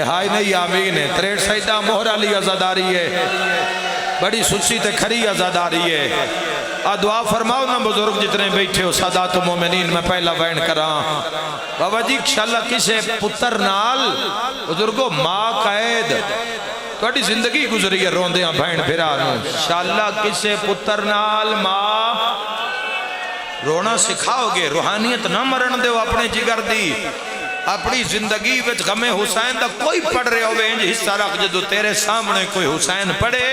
हाय नहीं आमीन है। 63 सैदा मोहर अली आजादारी है, बड़ी सुची ते खरी आजादारी है। आ दुआ फरमाओ ना बुजुर्ग जितने बैठे हो, सादात मोमिनीन मैं पहला बैन करा बाबा जी शाला किसे पुत्र नाल बुजुर्गो मां कैद, थोड़ी जिंदगी गुजरी है रोंदे भैन फिरा शाला किसे पुत्र नाल मां रोना सिखाओगे, रूहानियत ना मरण दो अपने जिगर दी। अपनी जिंदगी विच गमे हुसैन दा कोई पढ़ रहे हो इंज हिस्सा रख, जो तेरे सामने कोई हुसैन पढ़े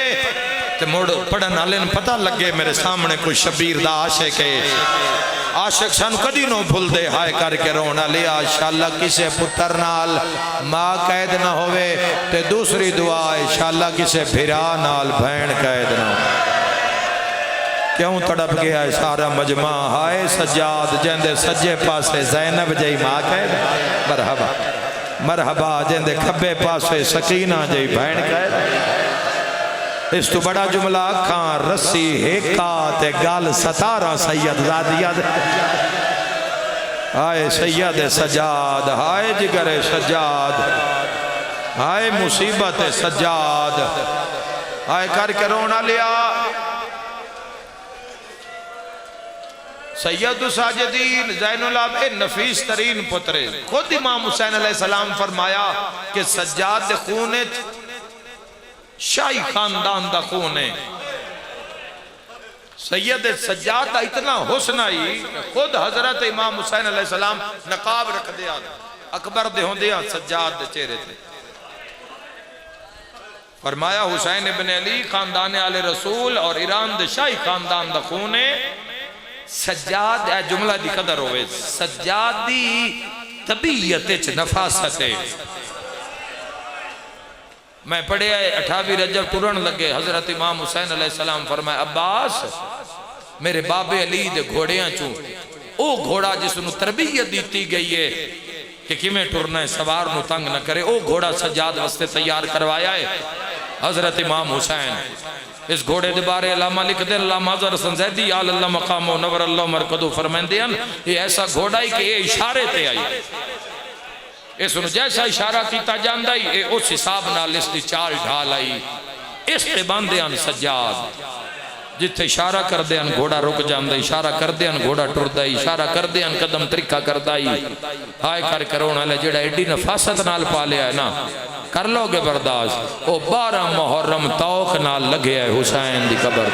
ते मुड़ पढ़न वाले पता लगे मेरे सामने कोई शबीर दा आशिक है। आशिक सानू कदी नो भूलदे, हाय करके रोना लिया शाला किसे पुत्र नाल मां कैद ना होवे। ते दूसरी दुआ है शाला किसे भिरा नाल भैन कैद ना हो। क्यों तड़प गया है सारा मजमा, हाय सज्जाद जेंदे सज्जे पासे ज़ैनब जई मां कैद, मरहबा मरहबा जेंदे खब्बे पासे सकीना जई भैन कैद। इस तो बड़ा जुमला अखा रस्सी हेका ते गल 17 सैयद ज़ादिया। हाय सैयद सज्जाद, हाय जिगर सज्जाद, हाय मुसीबत सज्जाद, हाय करके रोना लिया। सैयद साजिदीन ज़ैनुल आबिदीन नफीस तरीन पुत्रे, खुद इमाम हुसैन अलैहिस्सलाम फरमाया कि सज्जाद दे खून शाही खानदान दा खून है। सैयद सज्जाद का इतना हुस्न आई, खुद हजरत इमाम हुसैन अलैहिस्सलाम नकाब रख दिया अकबर दे होंदे सज्जाद दे चेहरे ते। फरमाया हुसैन इब्न अली खानदान आले रसूल और ईरान दे शाही खानदान दा खून है। सज्जाद ए जुमला दी कदर होवे, सज्जाद दी तबीयत च नफासत है। मैं पढ़े 28 रजब टुरन लगे, हजरत इमाम हुसैन अलैहिस्सलाम फरमाया अब्बास मेरे बाबे अली दे घोड़ियां चू ओ घोड़ा जिसनु तरबियत दी गई है कि किमें टुरना है, सवार नु तंग न करे, ओ घोड़ा सज्जाद वास्ते तैयार करवाया है हजरत इमाम हुसैन। इस घोड़े के बारे अल्लामा लिखते हैं, अल्लामा अज़हर हसन ज़ैदी अल्लाह मकामो नवर अल्लाह मरकदो फरमाते हैं ये ऐसा घोड़ा ही कि ये इशारे ते आई, इस जैसा इशारा किया जाता ही उस हिसाब नाल इसकी चाल ढाल आई। इस ते बंदे हैं सज्जाद, जिथे इशारा करते हैं घोड़ा रुक जाता, इशारा करते हैं घोड़ा टुरदा, इशारा करते हैं कदम तरीका करता ही। हाय कर करोड़ वाले जेड़ा एडी नफासत नाल पा लिया है ना, कर लोगे बर्दाश्त। वो 12 मुहर्रम तौक नाल लगे है हुसैन की कबर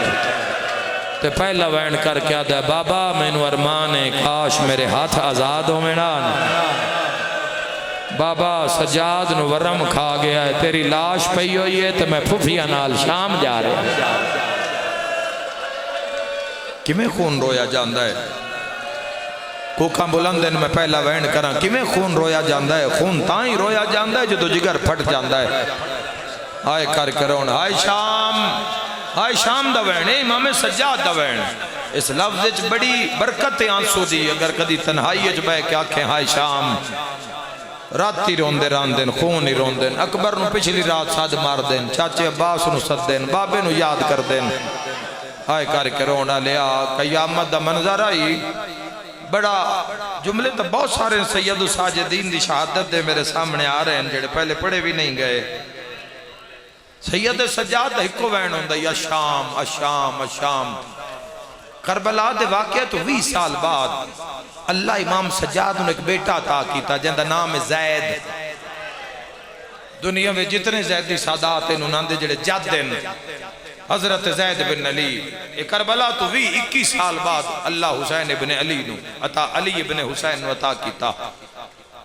ते पहला वैन करके आदा बाबा मैनू अरमान है काश मेरे हाथ आजाद हो मेरा। बाबा सजाद नु वरम खा गया है, तेरी लाश पई हुई है तो मैं फुफिया नाल शाम जा रहा। किमें खून रोया जाता है, कोखा बुलंद दिन मैं पहला वहन करा, किमें खून रोया जाता है। खून तां ही रोया जाता है जो जिगर फट जाता है। हाय कर करोन, हाय शाम दा वहन, इमाम सज्जाद दा वहन। इस लफ्ज बड़ी बरकत आंसू दी। अगर कदी तन्हाई च बह के आखे हाय शाम, राती रोंदे रांदे खून ही रोंदे। अकबर नू पिछली रात सद मार देन, चाचे अब्बास नू सदेन, बाबे नू याद कर देन। हाय करके रोना लिया। कयामत दा मंजर आई बड़ा। जुमले तो बहुत सारे सैयद साजिदीन दी शहादत दे मेरे सामने आ रहे हैं, जेड़े पहले पढ़े भी नहीं गए। सैयद सज्जाद दा इको वैन होंदा है, अशाम अशाम अशाम। करबला दे वाक़े तो 20 साल बाद अल्लाह इमाम सज्जाद ने एक बेटा अता किया जिंदा नाम है जैद। दुनिया में जितने जैदी सादात हैं उन्होंने जेड़े जद हैं, हजरत जैद बिन अली। ये करबला तो 21 साल बाद अल्लाह हुसैन इब्ने अली नु अता अली इब्ने हुसैन नु अता किया।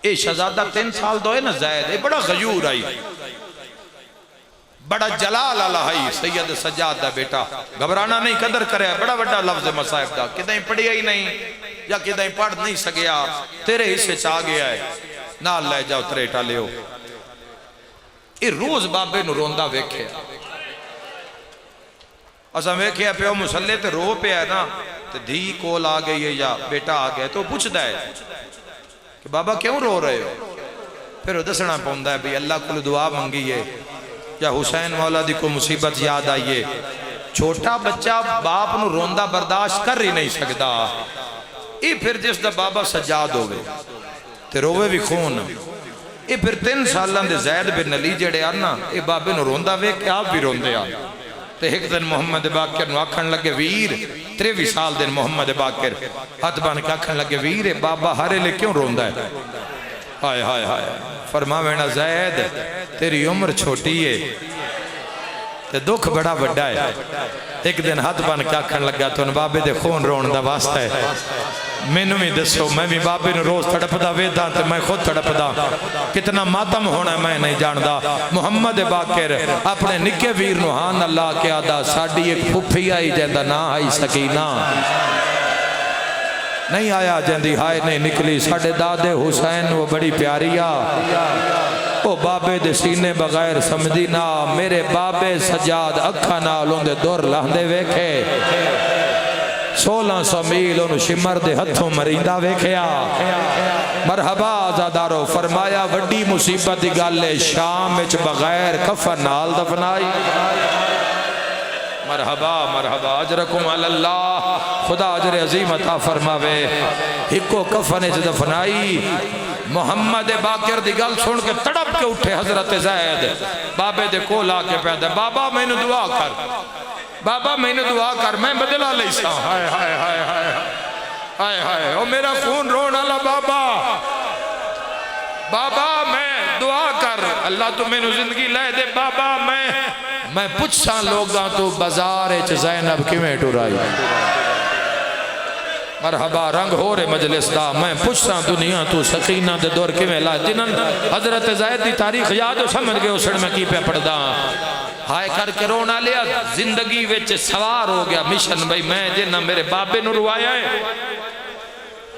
ये शहजादा 3 साल दो है ना जैद, ये बड़ा गयूर आई, बड़ा जलाल आला है। सैयद सज्जाद दा बेटा घबराना नहीं, कदर करे। बड़ा बड़ा लफ्ज मसाइब दा, किदाई पढ़िया ही नहीं या किदाई पढ़ नहीं सकिया, तेरे हिस्से च आ गया है, नाल ले जाओ त्रेटा लियो। ये रोज बाबे नु रोंदा वेख्या। असा वेख्या प्यो मुसल्ले ते रो पिया ना, ते धी कोल आ गई है या बेटा आ गया, तो पूछदा है कि बाबा क्यों रो रहे हो। फिर दसना पौंदा है भी अल्लाह को दुआ मंगी है या हुसैन मौला दी को मुसीबत याद आई है। छोटा बच्चा बाप नू रोंदा बर्दाश्त कर ही नहीं सकता। ये फिर जिस दा बाबा सज्जाद होवे ते रोवे भी खून। ये फिर 3 सालां दे जैद बिन अली जेड़े आ ना, ये बाबे नू रोंदा वेख के आप भी रोंदे आ। ते एक दिन मोहम्मद बाकिर नू आखन लगे वीर, 23 साल दिन मोहम्मद बाकिर हथ बन के आखन लगे वीर बाबा हरे ले क्यों रोंदा है। हाय हाय हाय। फरमावे ना जैद तेरी उम्र छोटी है ते दुख बड़ा बड़ा है। एक दिन हाथ बन के आखन लगा तुम बाबे दे खून रोन दा वास्ता है, मैनू भी दसो। मैं भी बाबे नू रोज तड़पदा वेदा ते मैं खुद तड़पदा, कितना मातम होना मैं नहीं जानदा। मुहम्मद बाकिर अपने निके वीर नू हां अल्लाह के आदा साडी एक फुफी आई जिंदा ना आई सकीना नहीं आया जंदी हाय नहीं निकली। साडे दादे हुसैन वो बड़ी प्यारी आ, ओ बाबे दे सीने बगैर समझी ना। मेरे बाबे सज्जाद अखा नाल उंदे दुर लांदे वेखे, 1600 मील उन्हें शिमर दे हथों मरींदा वेख्या। मरहबा आजादारो। फरमाया वड्डी मुसीबत की गल है, शाम विच बगैर कफन नाल दफनाई। मरहबा मरहबा अजरकुम अल्लाह, खुदा अजर अजीम अता फरमावे। इको कफन च दफनाई। मोहम्मद बाकिर दी गल सुन के तड़प के उठे हजरत जैद बाबे दे कोल आके पैदा, बाबा मैनू दुआ कर, बाबा मैनू दुआ कर, मैं बदला ले सा। हाय हाय हाय हाय हाय हाय। ओ मेरा खून रोन वाला बाबा, बाबा मैं दुआ कर, अल्लाह तू मैनू जिंदगी ले दे। बाबा मैं पुछा लोगां तो बाजार च ज़ैनब किवें टुराई। मरहबा रंग हो रे मजलिस दा। मैं पुछा दुनिया तू सकीना दे दौर किवें ला, जिन्हां हजरत ज़ैद दी तारीख याद हो समझ गए उसड़ मैं की पे पढ़दा। हाय करके रोना लिया, जिंदगी विच सवार हो गया मिशन भाई मैं जिन्ना मेरे बाबे नू रुवाया है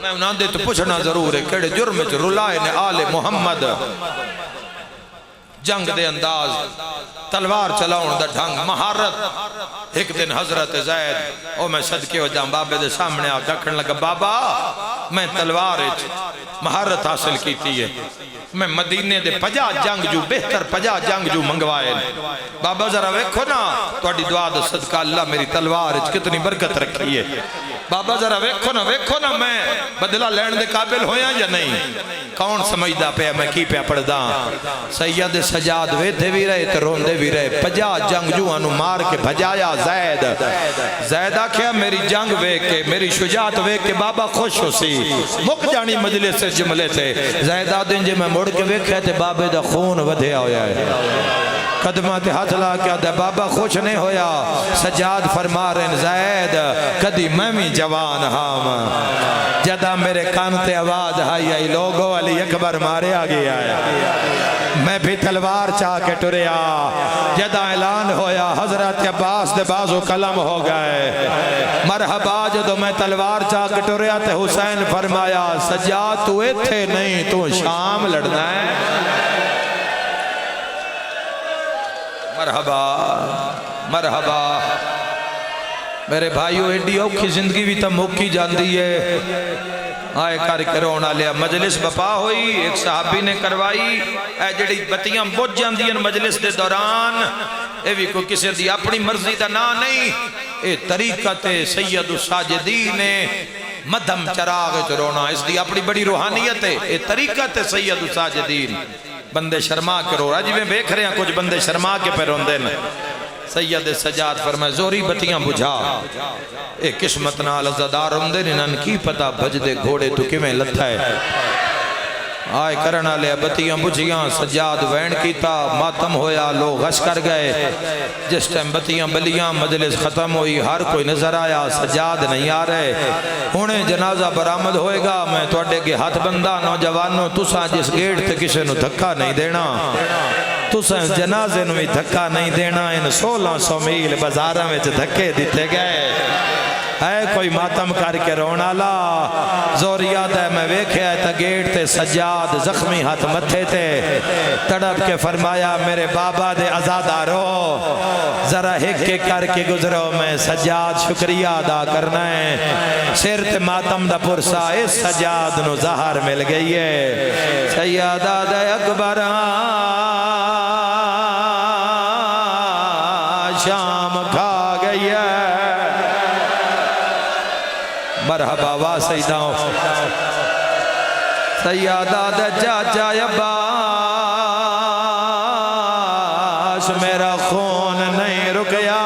मैं उन्होंने तो पूछना जरूर है केड़े जुर्म च रुलाए ने आले मुहम्मद। जंग दे अंदाज, तलवार चलाउण दा ढंग, महारत। एक दिन हजरत जैद ओ मैं सदके हो जा बाबे दे सामने आके आखन लगा, बाबा मैं तलवार महारत हासिल की है, मैं मदीने दे 50 जंगजू बेहतर 50 जंगजू मंगवाए। बाबा जरा वेखो ना तुहाडी दुआ दा सदका अल्लाह मेरी तलवार कितनी बरकत रखी है। बाबा जरा वेखो ना मैं बदला लैण दे काबिल होया या नहीं। कौन समझदा पे मैं की पे पढ़दा। सैयद सजाद वेधे भी रहे ते रोंदे भी रहे। 50 जंगजूआं नू मार के भजाया जैद आख्या मेरी जंग वेख के मेरी शुजात वेख के बाबा खुश हो सी, मुक जानी मजलिस से जुमले थे। जैद आदि जे मैं मुड़ के वेख्या ते बाबे दा खून वधिया होया है। कदमा ते हाथ ला के आदा बाबा खुश नहीं होया। सजाद फरमा रहे जैद कदी मैं भी जवान हाँ जद जदा मेरे कान ते आवाज आई लोगो अली अकबर मारिया गया है। मैं भी तलवार चाह के टुरिया, जदा ऐलान होया हजरत अब्बास दे बाजू कलम हो गए। मरहबा जो मैं तलवार चाह के टुरिया ते हुसैन फरमाया सज्जाद तू इत्थे नहीं तू शाम लड़ना है। मरहबा मरहबा मेरे भाइयों, एडी औखी जिंदगी भी तो मुक्की जाती है। आए करके रोना लिया मजलिस बपा हुई, एक सहाबी ने करवाई। ए जड़ी बत्तियां बुझ जांदियां मजलिस के दौरान, ये भी कोई किसी की अपनी मर्जी का ना नहीं, ये तरीकत सैयद साजिदीन ने मध्यम चराग च रोना, इसकी अपनी बड़ी रूहानियत है। ये तरीकत सैयद साजिदीन, बंदे शर्मा के रो रहा जिवें वेख रहे हैं कुछ बंदे शर्मा के पे रोंदे न। सैयद सजाद फरमाए जोरी बत्तियां बुझा, ए किस्मत नाल अज़ादार होंदे ने, इन्हां की पता भजदे घोड़े तू किवें लथा है। आए करन वाले बत्तियां बुझियां, सजाद वैन कीता, मातम होया, लोग हश कर गए। जिस टाइम बत्तियां बलियां मजलिस खत्म हुई, हर कोई नजर आया, सजाद नहीं आ रहे। हुणे जनाजा बरामद होएगा, मैं तुहाडे अगे हथ बंदा नौजवानों, तुसां जिस गेट ते किसी नूं धक्का नहीं देना, तुसां जनाजे नूं भी धक्का नहीं देना। इन 1600 मील बाजारां विच धक्के दिते गए। है कोई मातम करके रोन वाला जोर याद है, मैं वेख्या तो गेट ते सज्जाद जख्मी हाथ मथे ते तड़प के फरमाया मेरे बाबा दे आजादारो जरा हिक के करके गुजरो, मैं सज्जाद शुक्रिया अदा करना है। सिर ते मातम दा पुरसा इस सज्जाद नु जहर मिल गई है। सैयदा दे अकबर शाम खा गई है। मरहबा वा सैयदाओं, सैयदा दे चाचा अब्बास मेरा खून नहीं रुकया।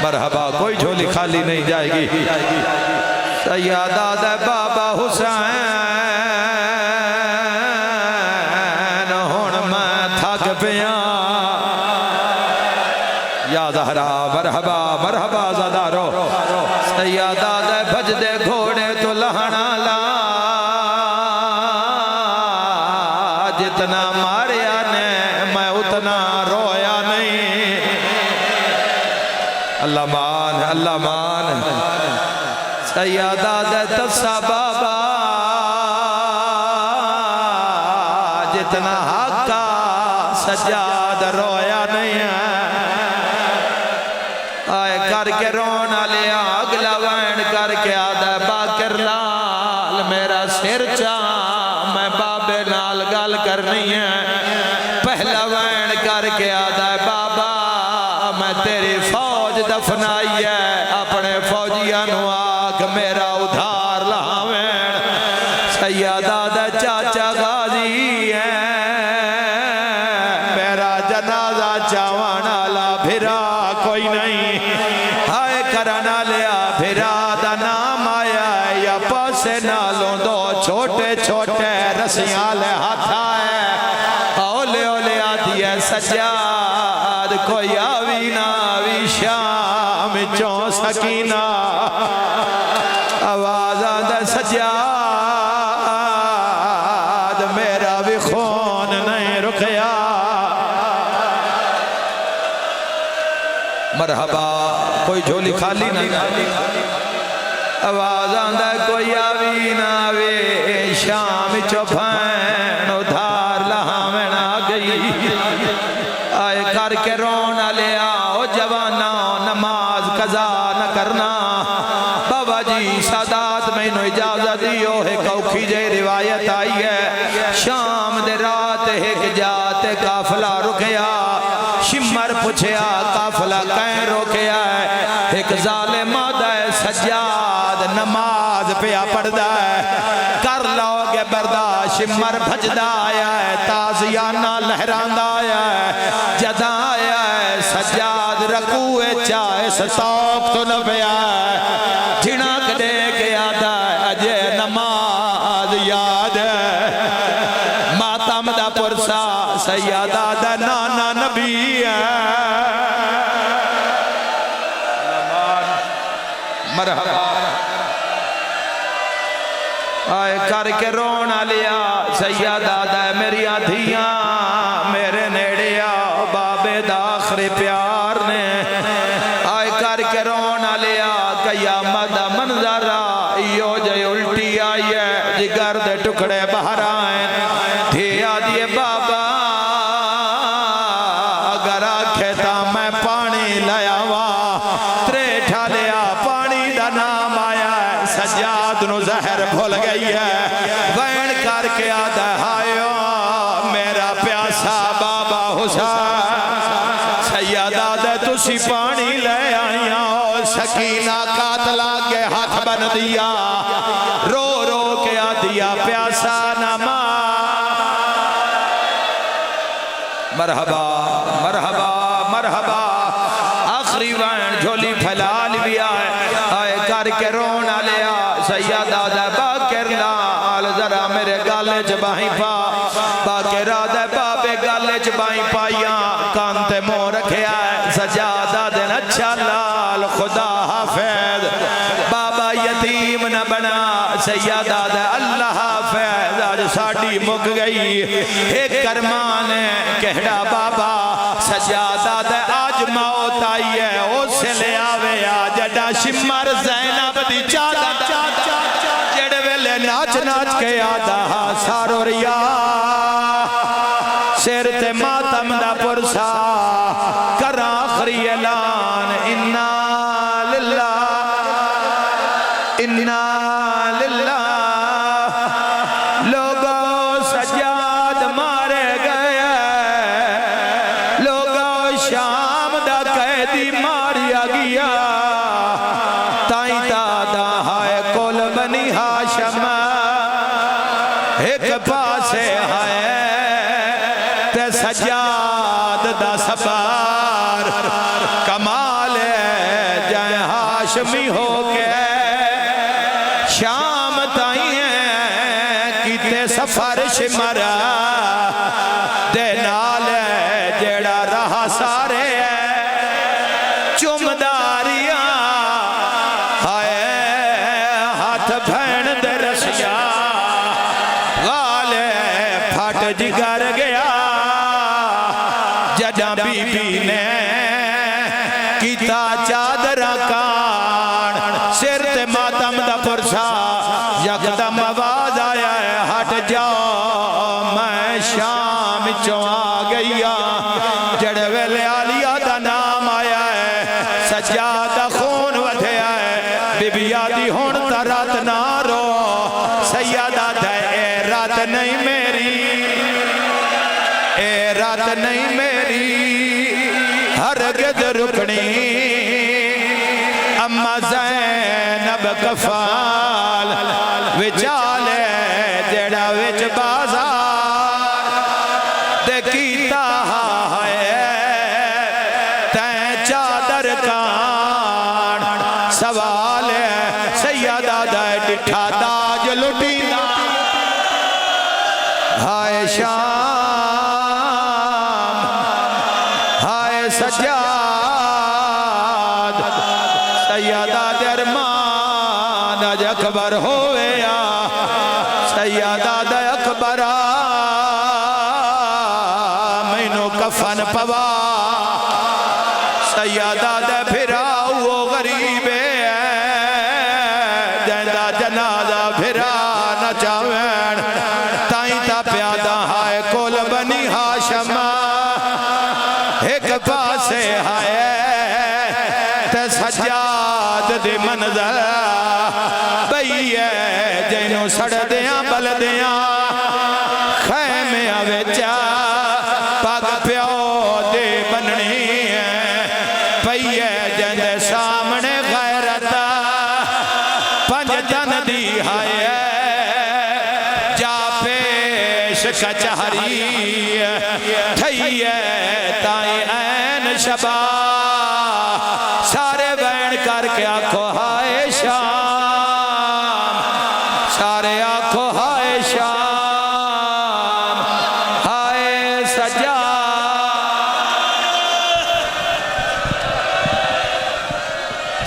मरहबा कोई झोली खाली नहीं जाएगी। सैयदा दे बाबा हुसैन हुण मैं थक पिया। या ज़हरा मरहबा मरहबा ज़ादारो, सैयदा दे भजदे घोड़े तो लहना ला, जितना मारिया ने मैं उतना रोया नहीं। अल्लाह मान अल्लाह मान। सैयदा दे तस्सा बाबा जितना हका सज्जाद रोया नहीं है। आए करके रोन लिया अगला वैन करके आदा बाकर लाल मेरा सिर चा, मैं बाबे नाल गल करनी है। पहला वैन करके आदा बाबा मैं तेरी फौज दफनाई है, अपने फौजिया नु आख मेरा उधार लावें। सैयदा दा चाचा गाजी है, मेरा जनाजा चावन वाला फिरा कोई नहीं। हाय करना लिया फिरा दा नाम आया, या पासे नालों दो छोटे छोटे रसियां ले हाथ आए। ओले ओले आती है सज्जाद कोई आवी ना आवी, शाम चो सकीना आवाज आदा सज्जाद मेरा भी खून नहीं रुकया। मरहबा कोई झोली खाली नहीं। आवाज आंदा कोई आवी ना आवे, शाम चौफैन उधार लहावन आ गई। आए करके रोन लिया ओ जवाना, नमाज कजा न करना। बाबा जी सादात मैनू इजाजत दियो, एक औखी जे रिवायत आई है। शाम दे रात एक जात काफला रुकया, शिमर पुछया काफला कैं रोकया है। एक जालिम आदा है सज्जाद नमाज पिया पढ़दा है, कर लोगे बर्दाश्त। शिमर भजदा आया है, ताजियाना लहरांदा आया है। जदा आया है सज्जाद रकूए चाहे सौक तो न पिया है। झिणक दे के आदा अजे नमाज याद है। मातम दा पुरसा सैयदा दा नाना नबी है। मरहबा आए करके रोना लिया सैयदा दा मेरिया धियां मेरे नेड़े आओ बाबे दा आखिरी प्यार ने आए करके रोना लिया कयामत दा मंजर इयो जे उल्टी आई है जिगर दे टुकड़े बाहर आए धिया दिए बाबा अगर आखे ता मैं पानी लाया वा त्रेठा लिया पानी दा नाम आया सज्जाद नु जहर भुल गई है वैन करके आदा हायो मेरा प्यासा बाबा हुसैन सैयदा दे तुसी पानी ले आईया सकीना कातला के हाथ बन दिया रो रो के आ दिया प्यासा नमा मरहबा मरहबा मरहबा आखिरी वैन झोली फैला लिया आए करके रोना लिया सैयदा दा बाकर लाल जरा मेरे गाले च बाही पा बाकर दा बाबे गाले च बाही पाइया कान ते मोह रखिया सजादा दिन अच्छा लाल खुदा हाफिज बाबा यतीम न बना सैयदा दा अल्लाह हाफिज आज साडी मुक गई एक करमान कहड़ा बाबा सजादा दा आज मौत आई है उस ले आवे आज जड़ा शिमर ज़ैनब दी चादर जेड़े वेले नाच नाच के आदा सारो रिया सिर ते मातम दा पुरसा करा आखिरी ऐलान इन्ना लिल्लाह इन्ना लिल्लाह लोगो सज्जाद मारे गए लोगो शाम दा कैदी मारिया गया ताई दादा हाय कोल बनी हाशम एक पासे हाय ते सज्जाद दा सबार कमाल जय हाशमी हो गए शाम ताई किते सफर शिमरा दे नाल जेड़ा रहा सारे चुमदारियां हाय हाथ भैन दे रसिया वाले फट जिगर गया जदा बीबी ने कीता चादर कान सिर ते मातम दा पुरसा यकदम आवाज आया हट जाओ मैं शाम चो आ गई जड़े वेले आलिया दा नाम आया है सज्जादा खून वधया है बीबिया दी हुण ता रात ना रो सैयदा दे ए रात नहीं मेरी ए रात नहीं मेरी हरगिज़ रुकनी अम्मा ज़ैनब कफाल विचाले जेड़ा विच बाजार दे कीता है तैं चादर कान सवाल सैयदा दा डिठा ताज लुटी हाय शाम हाय सज्जाद सैयदा दरमान अज अकबर होया सैयदा दा अकबर मैनू कफन पवा सैयदा दे फिरा वो गरीब जैदा जनाजा फिरा न चावैन ताई ता प्यादा हाय कोल बनी हाशम एक पासे हाय ते सज्जाद दे मंजर बई है जैनू सड़दियां बलदियां खैमिया विच पग प्यो दे बननी पई है जैंदे सामने गैरत पंज तन दी हाय जा पेश कचहरी थई है ताई ऐन शबा